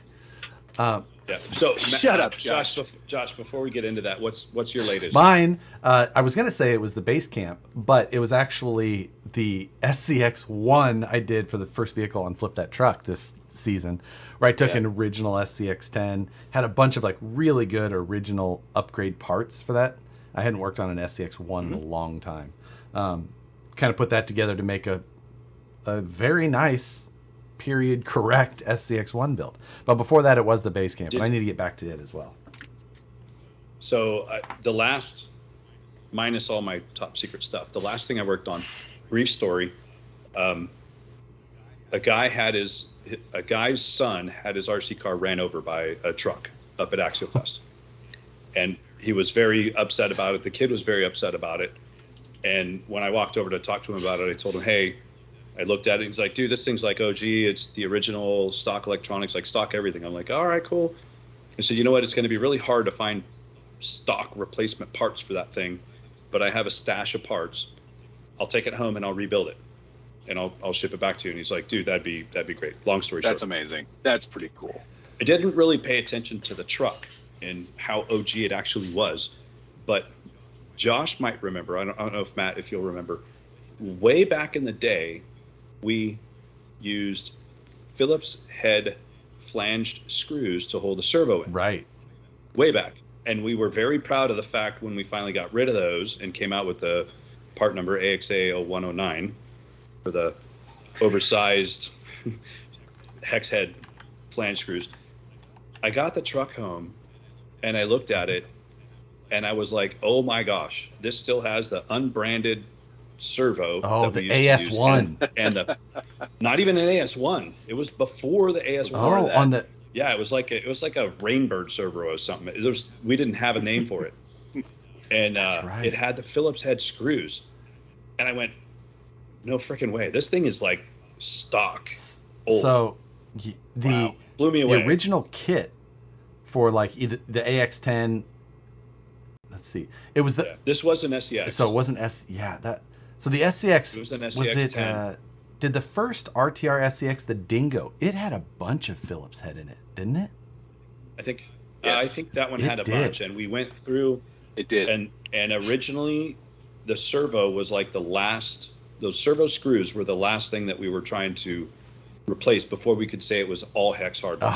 Yeah. So shut up, Josh. Josh, before we get into that, what's your latest? Mine, I was gonna say it was the base camp, but it was actually the SCX-1 I did for the first vehicle on Flip That Truck this season, where I took an original SCX-10, had a bunch of like really good original upgrade parts for that. I hadn't worked on an SCX-1 in a long time. Kind of put that together to make a very nice period correct SCX-1 build. But before that, it was the base camp. But I need to get back to it as well. So the last, minus all my top secret stuff, the last thing I worked on, brief story. A guy's son had his RC car ran over by a truck up at Axial Fest, and he was very upset about it. The kid was very upset about it. And when I walked over to talk to him about it, I told him, hey, I looked at it. He's like, dude, this thing's like OG. It's the original stock electronics, like stock everything. I'm like, all right, cool. I said, you know what? It's going to be really hard to find stock replacement parts for that thing, but I have a stash of parts. I'll take it home and I'll rebuild it, and I'll ship it back to you. And he's like, dude, that'd be great. Long story short. That's amazing. That's pretty cool. I didn't really pay attention to the truck and how OG it actually was, but Josh might remember. I don't know if Matt, if you'll remember, way back in the day, we used Phillips head flanged screws to hold the servo in. Right. Way back. And we were very proud of the fact when we finally got rid of those and came out with the part number AXA0109 for the oversized hex head flange screws. I got the truck home and I looked at it and I was like, oh my gosh, this still has the unbranded servo. Oh, the AS1. And not even an AS1. It was before the AS1. Oh, on the. Yeah, it was like a Rainbird servo or something. We didn't have a name for it. And right. It had the Phillips head screws. And I went, no freaking way. This thing is like stock. Old. So blew me away. The original kit for like either the AX10. Let's see. It was this was an SCX. So it wasn't So the SCX it was an SCX. Did the first RTR SCX, the Dingo, it had a bunch of Phillips head in it, didn't it? I think that one had a bunch, and we went through. It did. And originally, the servo was like the last. Those servo screws were the last thing that we were trying to replace before we could say it was all hex hardware.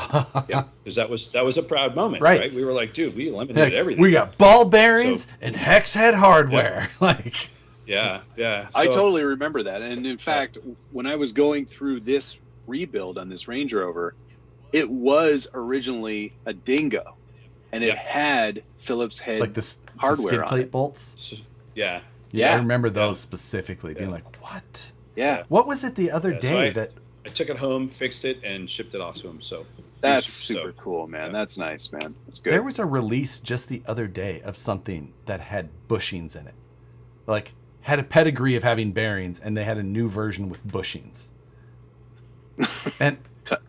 Yeah, because that was a proud moment, right? We were like, dude, we eliminated everything. We got ball bearings and hex head hardware, like. Yeah. So, I totally remember that. And in fact, when I was going through this rebuild on this Range Rover, it was originally a Dingo, and it had Phillips head like the hardware skid plate on bolts. Yeah. Yeah, I remember those specifically being like, what? Yeah. What was it the other day that I took it home, fixed it, and shipped it off to him. So that's super cool, man. Yeah. That's nice, man. That's good. There was a release just the other day of something that had bushings in it. Like, had a pedigree of having bearings, and they had a new version with bushings. And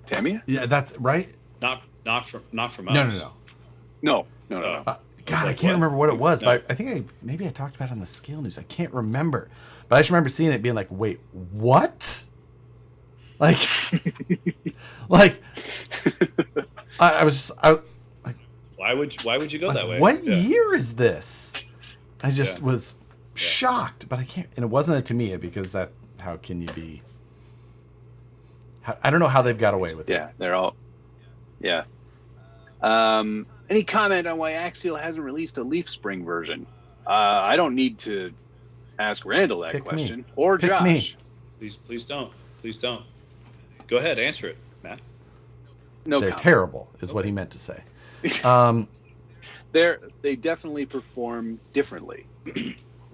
Tamiya? Yeah, that's right. Not from us. No. God, I can't remember what it was, but I think maybe I talked about it on the Scale News. I can't remember, but I just remember seeing it being like, "Wait, what?" Like, I was just, like, why would you go that way? What year is this? I just was shocked, but I can't, and it wasn't a Tamiya because how can you be? I don't know how they've got away with it. Yeah, they're all. Yeah. Any comment on why Axial hasn't released a leaf spring version? I don't need to ask Randall that question or Pick Josh. Me. Please don't. Go ahead, answer it, Matt. No, they're comment. Terrible, is what he meant to say. They definitely perform differently.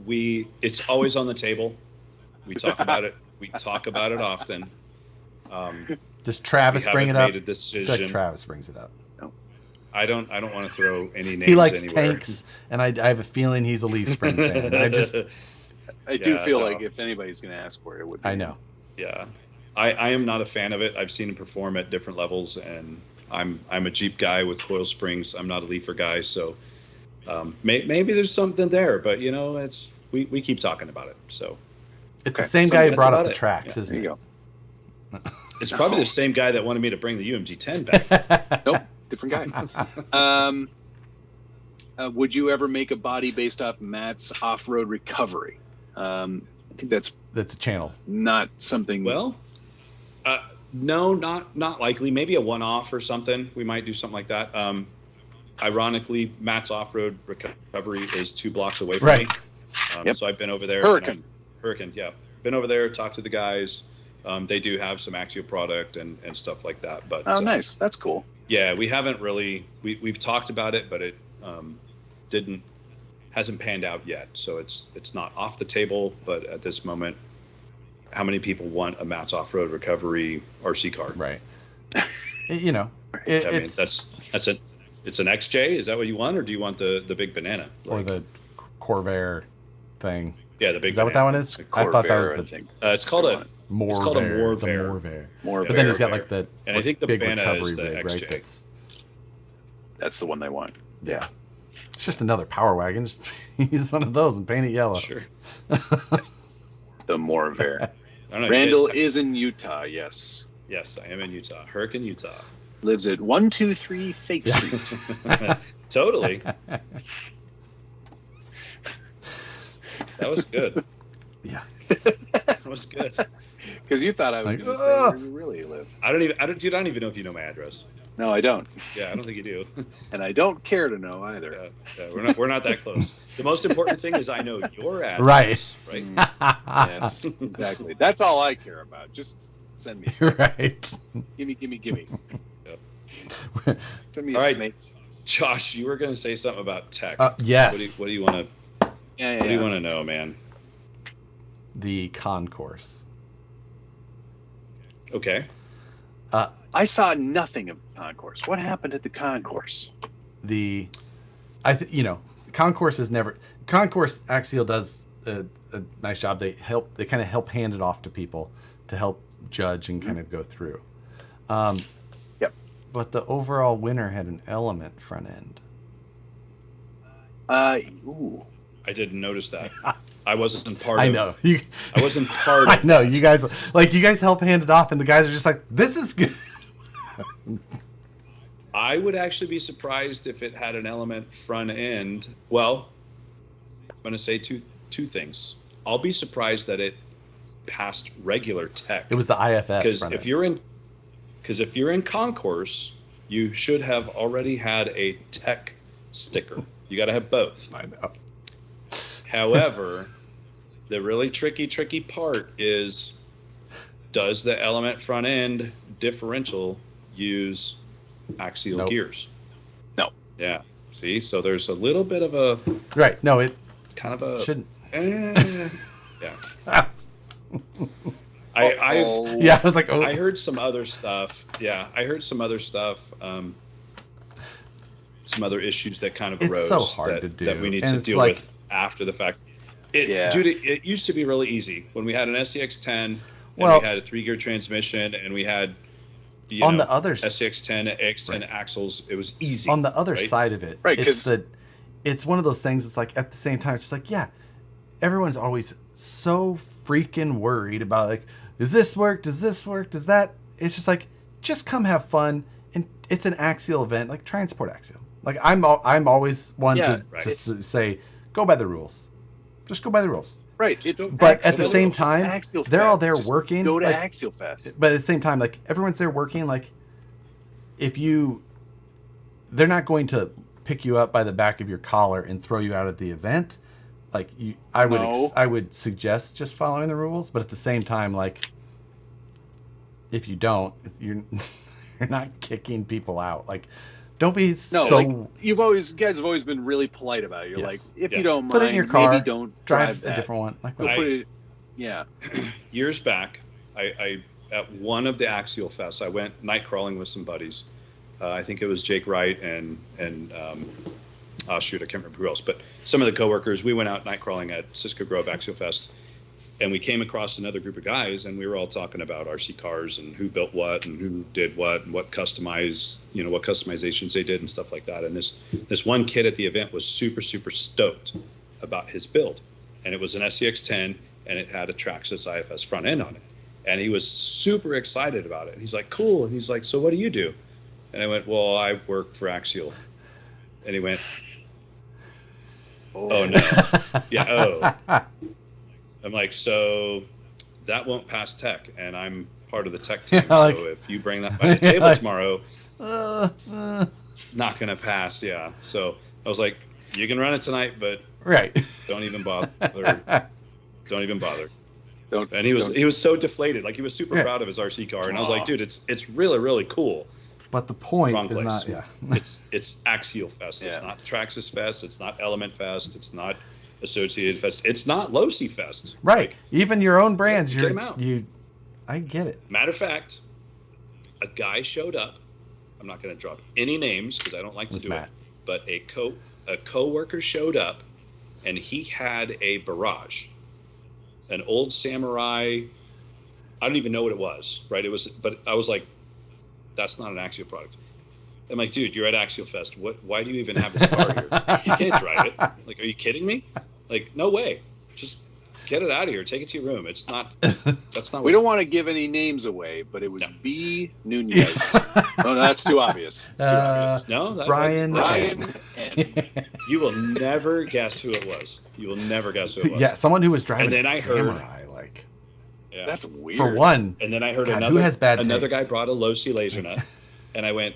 It's always on the table. We talk about it. We talk about it often. Does Travis bring it up? Made a decision. Like Travis brings it up. I don't want to throw any names. He likes anywhere. tanks, and I have a feeling he's a Leaf Spring fan. I do feel like if anybody's going to ask for it, it would be. I know. Yeah, I am not a fan of it. I've seen him perform at different levels, and I'm a Jeep guy with coil springs. I'm not a leafer guy, so maybe there's something there. But we keep talking about it. So it's the same guy who brought up the tracks, isn't it? It's probably the same guy that wanted me to bring the UMG 10 back. Nope. Different guy. Would you ever make a body based off Matt's off-road recovery? I think that's a channel. Not something. Well, no, not likely. Maybe a one-off or something. We might do something like that. Ironically, Matt's off-road recovery is 2 blocks away from me. So I've been over there. Hurricane, yeah. Been over there, talked to the guys. They do have some Axial product and stuff like that. But nice. That's cool. Yeah, we haven't really. We've talked about it, but it hasn't panned out yet. So it's not off the table. But at this moment, how many people want a Matt's off-road recovery RC car? Right. It's an XJ. Is that what you want, or do you want the big banana? Or the Corvair thing? Yeah, the big. Is that what that one is? I thought that was the. It's called a Morvair. It's called a Morvair. But then he's got like the. And I think the big banana recovery is the rig, XJ. right? That's the one they want. Yeah. It's just another power wagon. Just use one of those and paint it yellow. Sure. The Morvair. Randall is in Utah. Yes. Yes, I am in Utah. Hurricane, Utah. Lives at 123 Fake Street. Totally. That was good. Yeah. That was good. Because you thought I was going to say where you really live. I don't even know if you know my address. No, I don't. Yeah, I don't think you do. And I don't care to know either. We're not that close. The most important thing is I know your address. Right. Yes, exactly. That's all I care about. Just send me. Right. Gimme. Yep. Send me all right, snake. Josh, you were going to say something about tech. Yes. What do you want to? What do you want to know, man? The concourse. Okay. I saw nothing of the concourse. What happened at the concourse? Concourse is never. Concourse Axial does a nice job. They kind of help hand it off to people to help judge and kind of go through. Yep. But the overall winner had an element front end. Ooh. I didn't notice that. I wasn't part of. I know. I wasn't part of. I know. You guys help hand it off, and the guys are just like, "This is good." I would actually be surprised if it had an element front end. Well, I'm going to say two things. I'll be surprised that it passed regular tech. It was the IFS front end. Because if you're in concourse, you should have already had a tech sticker. You got to have both. I know. However, the really tricky part is, does the element front end differential use axial gears? No. Yeah. See, so there's a little bit of a right. No, it kind of a shouldn't. Yeah. I was like, oh. I heard some other stuff. Yeah, I heard some other stuff. Some other issues that kind of arose. It's so hard to do. That we need and to deal with after the fact. Dude, it used to be really easy when we had an SCX-10 and we had a 3-gear transmission and we had on the other SCX-10, AX10 axles. It was easy. On the other side of it, right? It's one of those things. It's like at the same time, it's just like, yeah, everyone's always so freaking worried about like, does this work? Does this work? Does that? It's just like, just come have fun. And it's an axial event, like transport axial. Like I'm always one to say, go by the rules. Just go by the rules. Right. But at the same time, they're all there working. Go to Axial Fest. But at the same time, like everyone's there working. Like they're not going to pick you up by the back of your collar and throw you out at the event. Like I would suggest just following the rules. But at the same time, like if you don't, you're not kicking people out. Like don't be you guys have always been really polite about it. You're like, if you don't mind, put it in your car, maybe don't drive a different one. Like put it, years back, I at one of the Axial Fests, I went night crawling with some buddies. I think it was Jake Wright and I can't remember who else, but some of the coworkers. We went out night crawling at Cisco Grove Axial Fest, and we came across another group of guys, and we were all talking about RC cars and who built what and who did what and what customizations they did and stuff like that. And this one kid at the event was super, super stoked about his build, and it was an SCX-10 and it had a Traxxas IFS front end on it, and he was super excited about it. He's like, cool. And he's like, so what do you do? And I went, well, I work for Axial. And he went, oh no. Yeah. Oh. I'm like, so that won't pass tech, and I'm part of the tech team. So if you bring that by the table tomorrow, it's not going to pass. Yeah. So I was like, you can run it tonight, but don't even bother. Don't even bother. And he was so deflated. Like he was super proud of his RC car, and I was like, dude, it's really, really cool. But the point is not. Yeah. It's Axial Fest. It's not Traxxas Fest. It's not Element Fest. It's not Associated Fest. It's not Losi Fest. Right. Like, even your own brands. Get them out. I get it. Matter of fact, a guy showed up. I'm not going to drop any names because I don't like to do it. But a coworker showed up, and he had a Barrage, an old Samurai. I don't even know what it was. Right. But I was like, that's not an Axial product. I'm like, dude, you're at Axial Fest. Why do you even have this car here? You can't drive it. Like, are you kidding me? Like, no way. Just get it out of here. Take it to your room. It's not. That's not. We don't want to give any names away, but it was B. Nunez. No, that's too obvious. It's too obvious. No, Brian. N. You will never guess who it was. Yeah, someone who was driving a Samurai. Yeah. That's weird. For one. And then I heard another guy brought a Losi laser nut, and I went,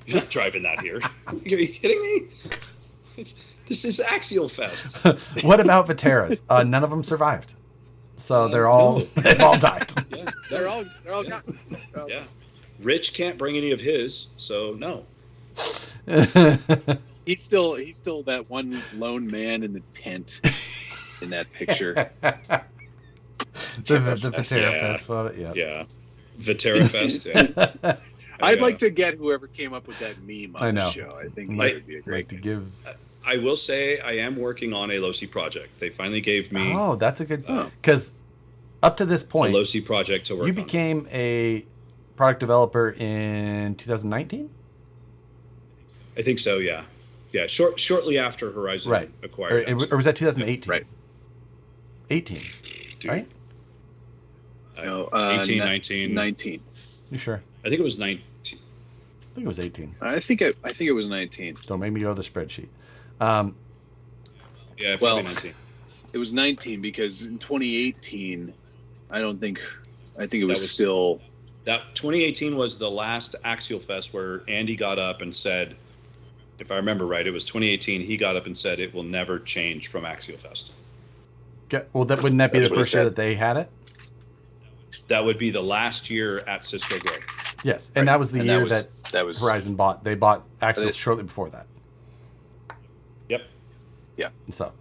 you're not driving that here. Are you kidding me? This is Axial Fest. What about Viteras? None of them survived. So they've all died. Yeah, they're all gone. Yeah. Rich can't bring any of his, so no. He's still that one lone man in the tent in that picture. The Vitera Fest photo, yeah. Vitera Fest, yeah. I'd like to get whoever came up with that meme on the show. I think that would be a great to give. I will say I am working on a Losi project. They finally gave me. Oh, that's a good because up to this point, a Losi project to work on. You became a product developer in 2019. I think so. Yeah. Shortly after Horizon acquired. Or was that 2018? Right. 18. Dude. Right. No, 18, 19. 19. You sure? I think it was 19. I think it was 18. I think it was 19. Don't make me go to the spreadsheet. Yeah, probably 19. It was 19 because in 2018, I think it was still. That 2018 was the last Axial Fest where Andy got up and said, if I remember right, it was 2018. He got up and said it will never change from Axial Fest. Well, wouldn't that be the first year that they had it? That would be the last year at Cisco Grove. Yes, and that was the year that Horizon bought. They bought Axial shortly before that. Yep. Yeah. So,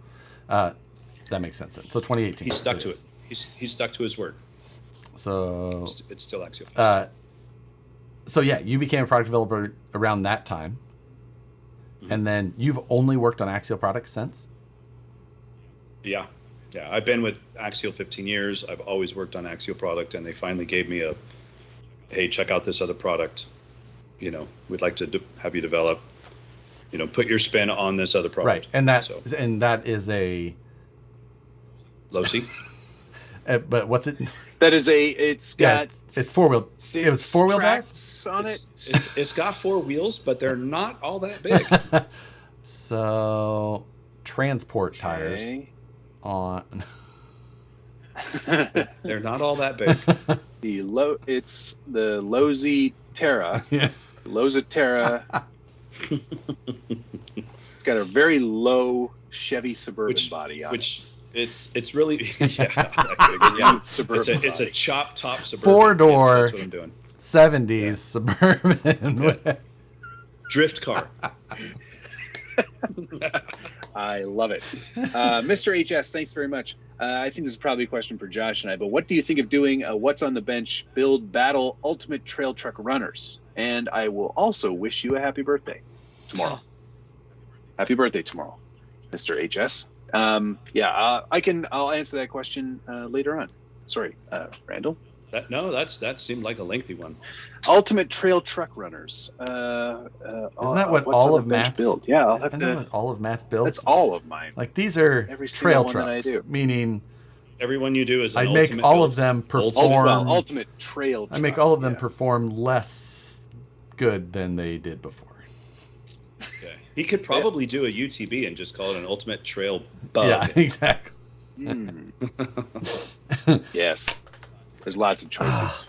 that makes sense. So 2018. He stuck to it. He's stuck to his word. So it's still Axial. So yeah, you became a product developer around that time, and then you've only worked on Axial products since. Yeah. I've been with Axial 15 years. I've always worked on Axial product, and they finally gave me hey, check out this other product. We'd like to have you develop. Put your spin on this other product. Right, and that is a Losi. But what's it? That is it's got it's four-wheel. It was four-wheel drive on it. It's got 4 wheels, but they're not all that big. So transport tires on. They're not all that big. It's the Losi Terra. Yeah. Losi Terra. It's got a very low Chevy Suburban body on it. It's really Suburban. It's a chop top Suburban. 4-door. Yes, that's what I'm doing. 70s Suburban. Drift car. I love it. Mr. HS, thanks very much. I think this is probably a question for Josh and I, but what do you think of doing a What's on the Bench build battle ultimate trail truck runners? And I will also wish you a happy birthday tomorrow. Happy birthday tomorrow, Mr. HS. I'll answer that question later on. Sorry, Randall. That seemed like a lengthy one. Ultimate trail truck runners. Isn't that what all of Matt's build? Yeah, I'll have isn't that what all of Matt's builds? That's all of mine. Like these are Every trail single one that I trucks, do. meaning everyone you do is an I make ultimate all build. of them perform. Ultimate trail. I make all of them perform less good than they did before. Okay. He could probably do a UTB and just call it an ultimate trail bug. Yeah, exactly. Yes. There's lots of choices.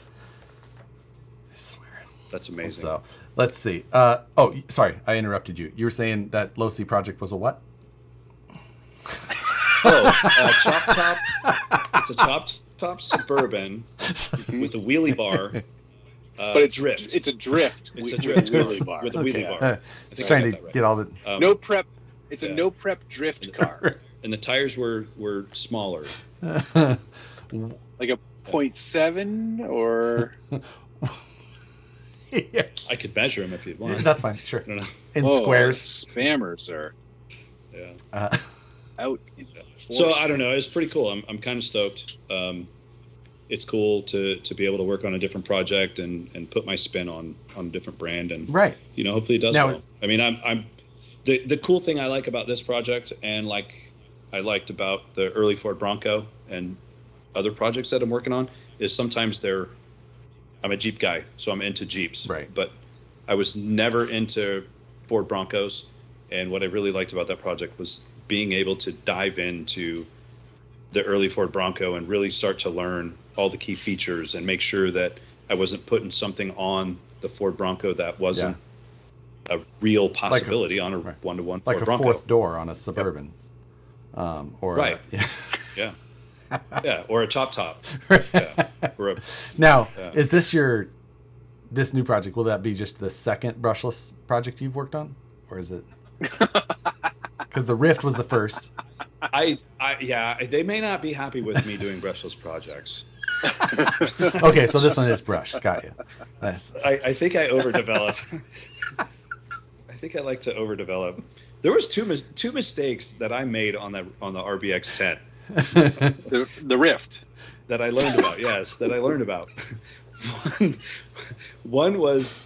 I swear. That's amazing. So let's see. Sorry, I interrupted you. You were saying that Losi project was a what? Chop top. It's a chop top Suburban with a wheelie bar. But it's drift. It's a drift. It's a drift wheelie bar. with a wheelie bar. Just trying to get all the no prep. It's a no prep drift car. And the tires were smaller. Like a 0.7 or. Yeah. I could measure them if you'd want. That's fine. Sure. I don't know. In squares. Spammers are out. So I don't know. It's pretty cool. I'm kind of stoked. It's cool to be able to work on a different project and put my spin on a different brand and right. Hopefully it does now, well. I mean, I'm the cool thing I like about this project and like I liked about the early Ford Bronco and other projects that I'm working on is sometimes I'm a Jeep guy, so I'm into Jeeps. Right. But I was never into Ford Broncos, and what I really liked about that project was being able to dive into the early Ford Bronco and really start to learn all the key features and make sure that I wasn't putting something on the Ford Bronco that wasn't a real possibility on a one-to-one like Ford a Bronco. fourth door on a Suburban. Right. Yeah. Yeah, or a top. Now, is this this new project? Will that be just the second brushless project you've worked on, or is it? Because the Rift was the first. They may not be happy with me doing brushless projects. Okay, so this one is brushed. Got you. I think I overdevelop. I think I like to overdevelop. There was two mistakes that I made on the RBX 10. The Rift that I learned about. Yes, that I learned about. One was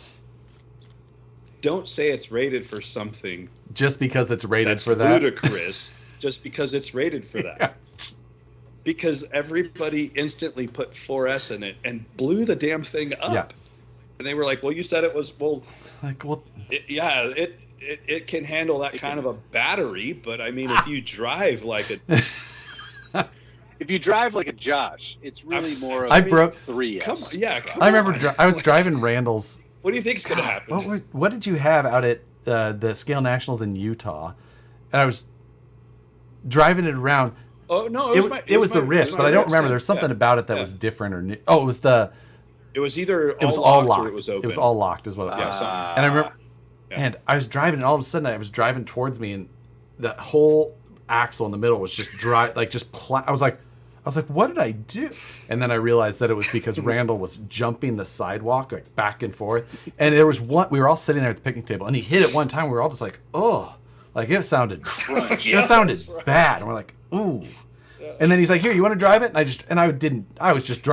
don't say it's rated for something just because it's rated that's for that. Ludicrous. Just because it's rated for that. Yeah. Because everybody instantly put 4S in it and blew the damn thing up. Yeah. And they were like, "Well, you said it was It can handle that kind of a battery, but I mean, if you drive like a if you drive like a Josh, it's really more of a 3S. Come on, yeah. I remember I was driving Randall's. What do you think's going to happen? What did you have out at the Scale Nationals in Utah? And I was driving it around. Oh no, it was the Rift, but I don't remember. There's something about it that was different or new. Oh, it was It was either it was all locked. Or it was open. It was all locked, is what it was. And I remember. Yeah. And I was driving, and all of a sudden I was driving towards me, and the whole axle in the middle was just dry, like just I was like, what did I do? And then I realized that it was because Randall was jumping the sidewalk like back and forth. And there was one, we were all sitting there at the picnic table, and he hit it one time. We were all just like, oh, like it sounded bad. And we're like, ooh. Yeah. And then he's like, here, you want to drive it? And I was just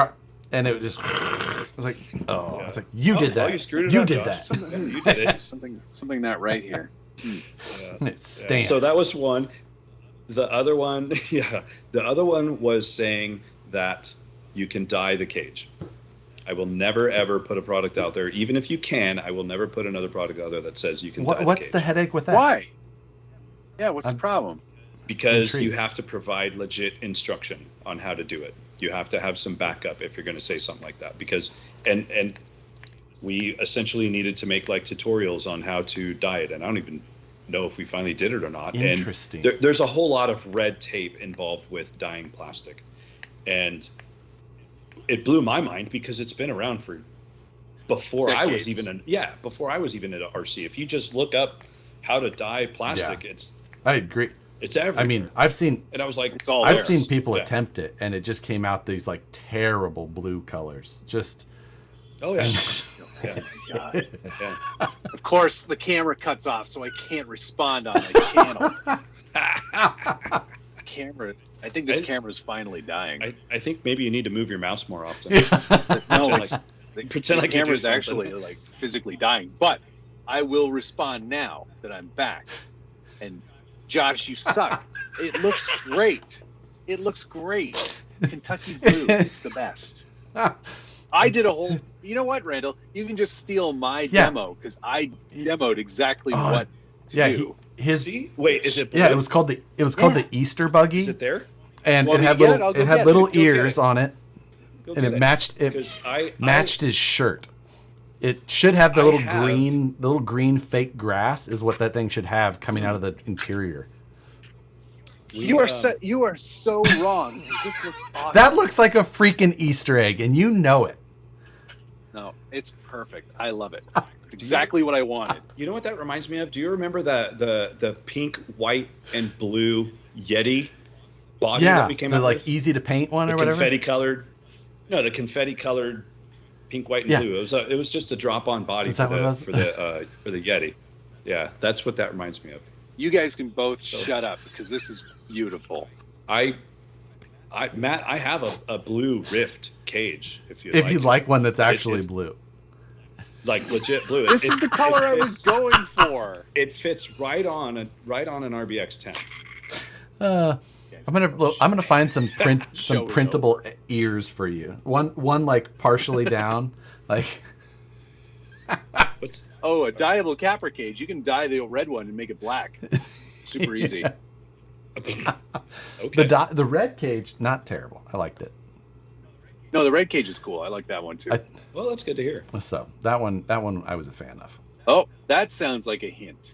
and it was just, I was like, oh, yeah. I was like, you did that. You screwed it you up, did Josh. that. You did it. Something not right here. Yeah. It stands. So that was one. The other one, the other one was saying that you can dye the cage. I will never, ever put a product out there. Even if you can, I will never put another product out there that says you can dye the cage. What's the headache with that? Why? Yeah, what's the problem? Because you have to provide legit instruction on how to do it. You have to have some backup if you're going to say something like that. Because, and we essentially needed to make like tutorials on how to dye it. And I don't even know if we finally did it or not. Interesting. And there's a whole lot of red tape involved with dyeing plastic. And it blew my mind because it's been around for before decades. I was even at RC. If you just look up how to dye plastic, I agree. It's everywhere. I mean, I've seen people attempt it, and it just came out these like terrible blue colors. Just oh yeah. Oh my God. Yeah. Of course, the camera cuts off, so I can't respond on my channel. This camera. I think this camera is finally dying. I think maybe you need to move your mouse more often. No, pretend like the camera's actually like physically dying. But I will respond now that I'm back. And Josh, you suck. It looks great. It looks great. Kentucky Blue. It's the best. I did a whole. You know what, Randall? You can just steal my demo because I demoed exactly what to do. Wait, is it blue? Yeah, it was called the Easter Buggy. Is it there? And it had little ears on it, and it matched his shirt. It should have the little green fake grass is what that thing should have coming out of the interior. You are so wrong. This looks awesome. That looks like a freaking Easter egg, and you know it. No, it's perfect. I love it. It's exactly what I wanted. You know what that reminds me of? Do you remember the pink, white, and blue Yeti body that we came out with? Like easy to paint one or whatever? The confetti colored pink, white, and blue. It was just a drop-on body for the Yeti. Yeah, that's what that reminds me of. You guys can both shut up because this is beautiful. Matt, I have a blue Rift cage. If you'd like one that's actually blue, like legit blue. This is the color I was going for. It fits right on an RBX 10. I'm gonna find some printable ears for you. One like partially down, like. A dyeable capper cage. You can dye the red one and make it black. Super easy. Okay. The red cage, not terrible. I liked it. No, the red cage is cool. I like that one too. Well, that's good to hear. So that one I was a fan of. Oh, that sounds like a hint.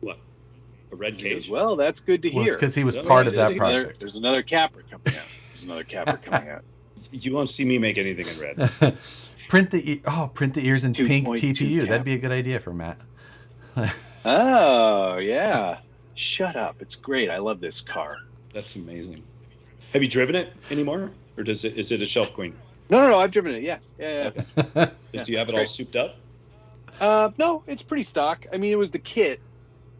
What? A red cage? Well, that's good to hear. It's because he was part of that project. There's another capper coming out. You won't see me make anything in red. Print the ears in pink TPU. That'd be a good idea for Matt. Oh yeah. Shut up. It's great. I love this car. That's amazing. Have you driven it anymore? Or is it a shelf queen? No, I've driven it. Yeah. Do you have it all souped up? No, it's pretty stock. I mean, it was the kit.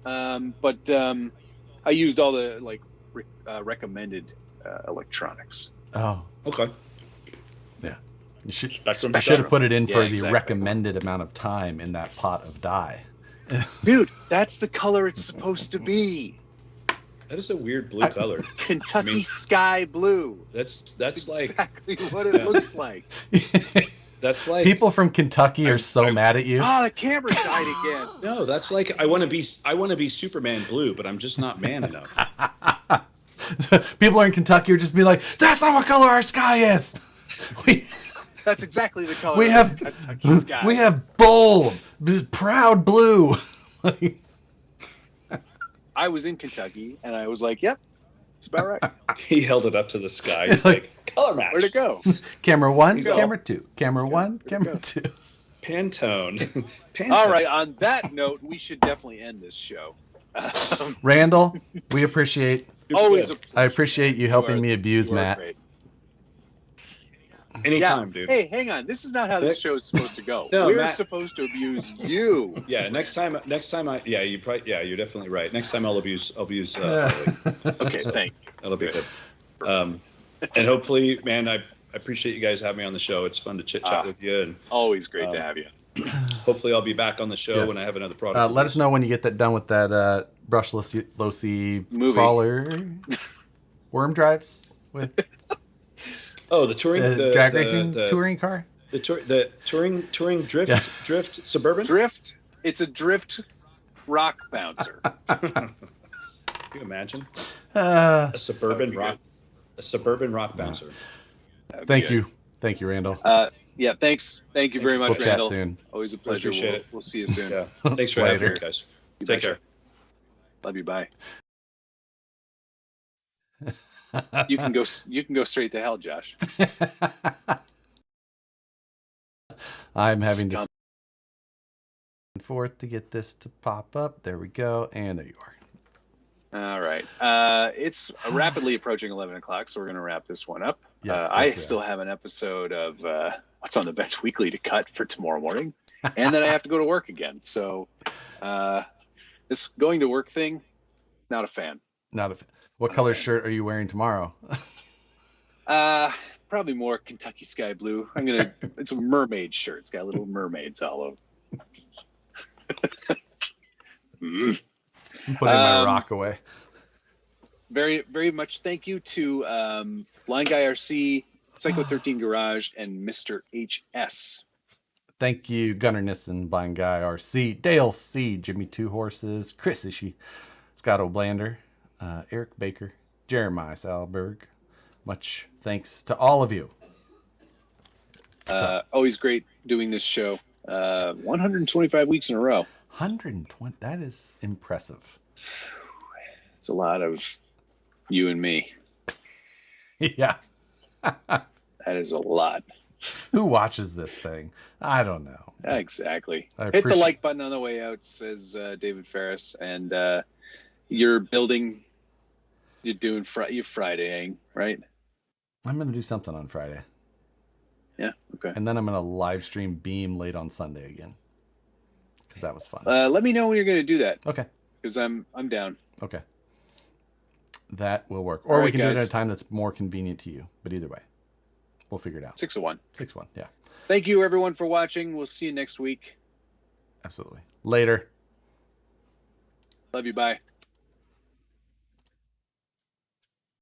But I used all the recommended electronics. Oh. Okay. Yeah. You should have put it in for the recommended amount of time in that pot of dye. Dude, that's the color it's supposed to be. That is a weird blue color. Kentucky sky blue. That's like exactly what it looks like. That's like people from Kentucky are so mad at you. Oh, the camera died again. No, that's like I want to be Superman blue, but I'm just not man enough. People in Kentucky are just be like, that's not what color our sky is. That's exactly the color. We have bold, proud blue. I was in Kentucky, and I was like, "Yep, it's about right." He held it up to the sky. He's like, "Color match." Where'd it go? Camera one, camera two, camera one, camera two. Pantone. All right. On that note, we should definitely end this show. Randall, we appreciate. Always. I appreciate you helping me abuse Matt. Great. Anytime, dude. Hey, hang on. This is not how this show is supposed to go. No, We're Matt, supposed to abuse you. Yeah, next time you're definitely right. Next time I'll abuse Okay, thank you. that'll be good. And hopefully, man, I appreciate you guys having me on the show. It's fun to chit chat with you, and always great to have you. hopefully I'll be back on the show when I have another product. Let us know when you get that done with that brushless low-C crawler worm drives with the touring the drag racing touring car. The touring drift Suburban. Drift. It's a drift rock bouncer. Can you imagine a Suburban rock bouncer? Thank you, Randall. Yeah, thanks. Thank you very much, we'll Randall. Chat soon. Always a pleasure. Appreciate it. We'll see you soon. Yeah. Thanks for having me, guys. Take care. Love you. Bye. You can go straight to hell, Josh. I'm having to forth to get this to pop up. There we go, and there you are. All right. It's rapidly approaching 11 o'clock, so we're going to wrap this one up. Yes, I still have an episode of What's on the Bench Weekly to cut for tomorrow morning, and then I have to go to work again. So this going to work thing, not a fan. What color shirt are you wearing tomorrow? Probably more Kentucky sky blue. It's a mermaid shirt. It's got little mermaids all over. I'm putting my rock away. Very, very much thank you to Blind Guy RC, Psycho 13 Garage, and Mr. HS. Thank you, Gunnar Nissen, Blind Guy RC, Dale C, Jimmy Two Horses, Chris Ishii, Scott O'Blander, Eric Baker, Jeremiah Salberg. Much thanks to all of you. Always great doing this show. 125 weeks in a row. 120. That is impressive. It's a lot of you and me. Yeah. That is a lot. Who watches this thing? I don't know. Exactly. Hit the like button on the way out, says David Ferris. And you're doing you're Fridaying, right? I'm going to do something on Friday. Yeah. Okay. And then I'm going to live stream Beam late on Sunday again. Because that was fun. Let me know when you're going to do that. Okay. Because I'm down. Okay. That will work. Or we can do it at a time that's more convenient to you. But either way, we'll figure it out. 6:01. 6:01, yeah. Thank you, everyone, for watching. We'll see you next week. Absolutely. Later. Love you. Bye.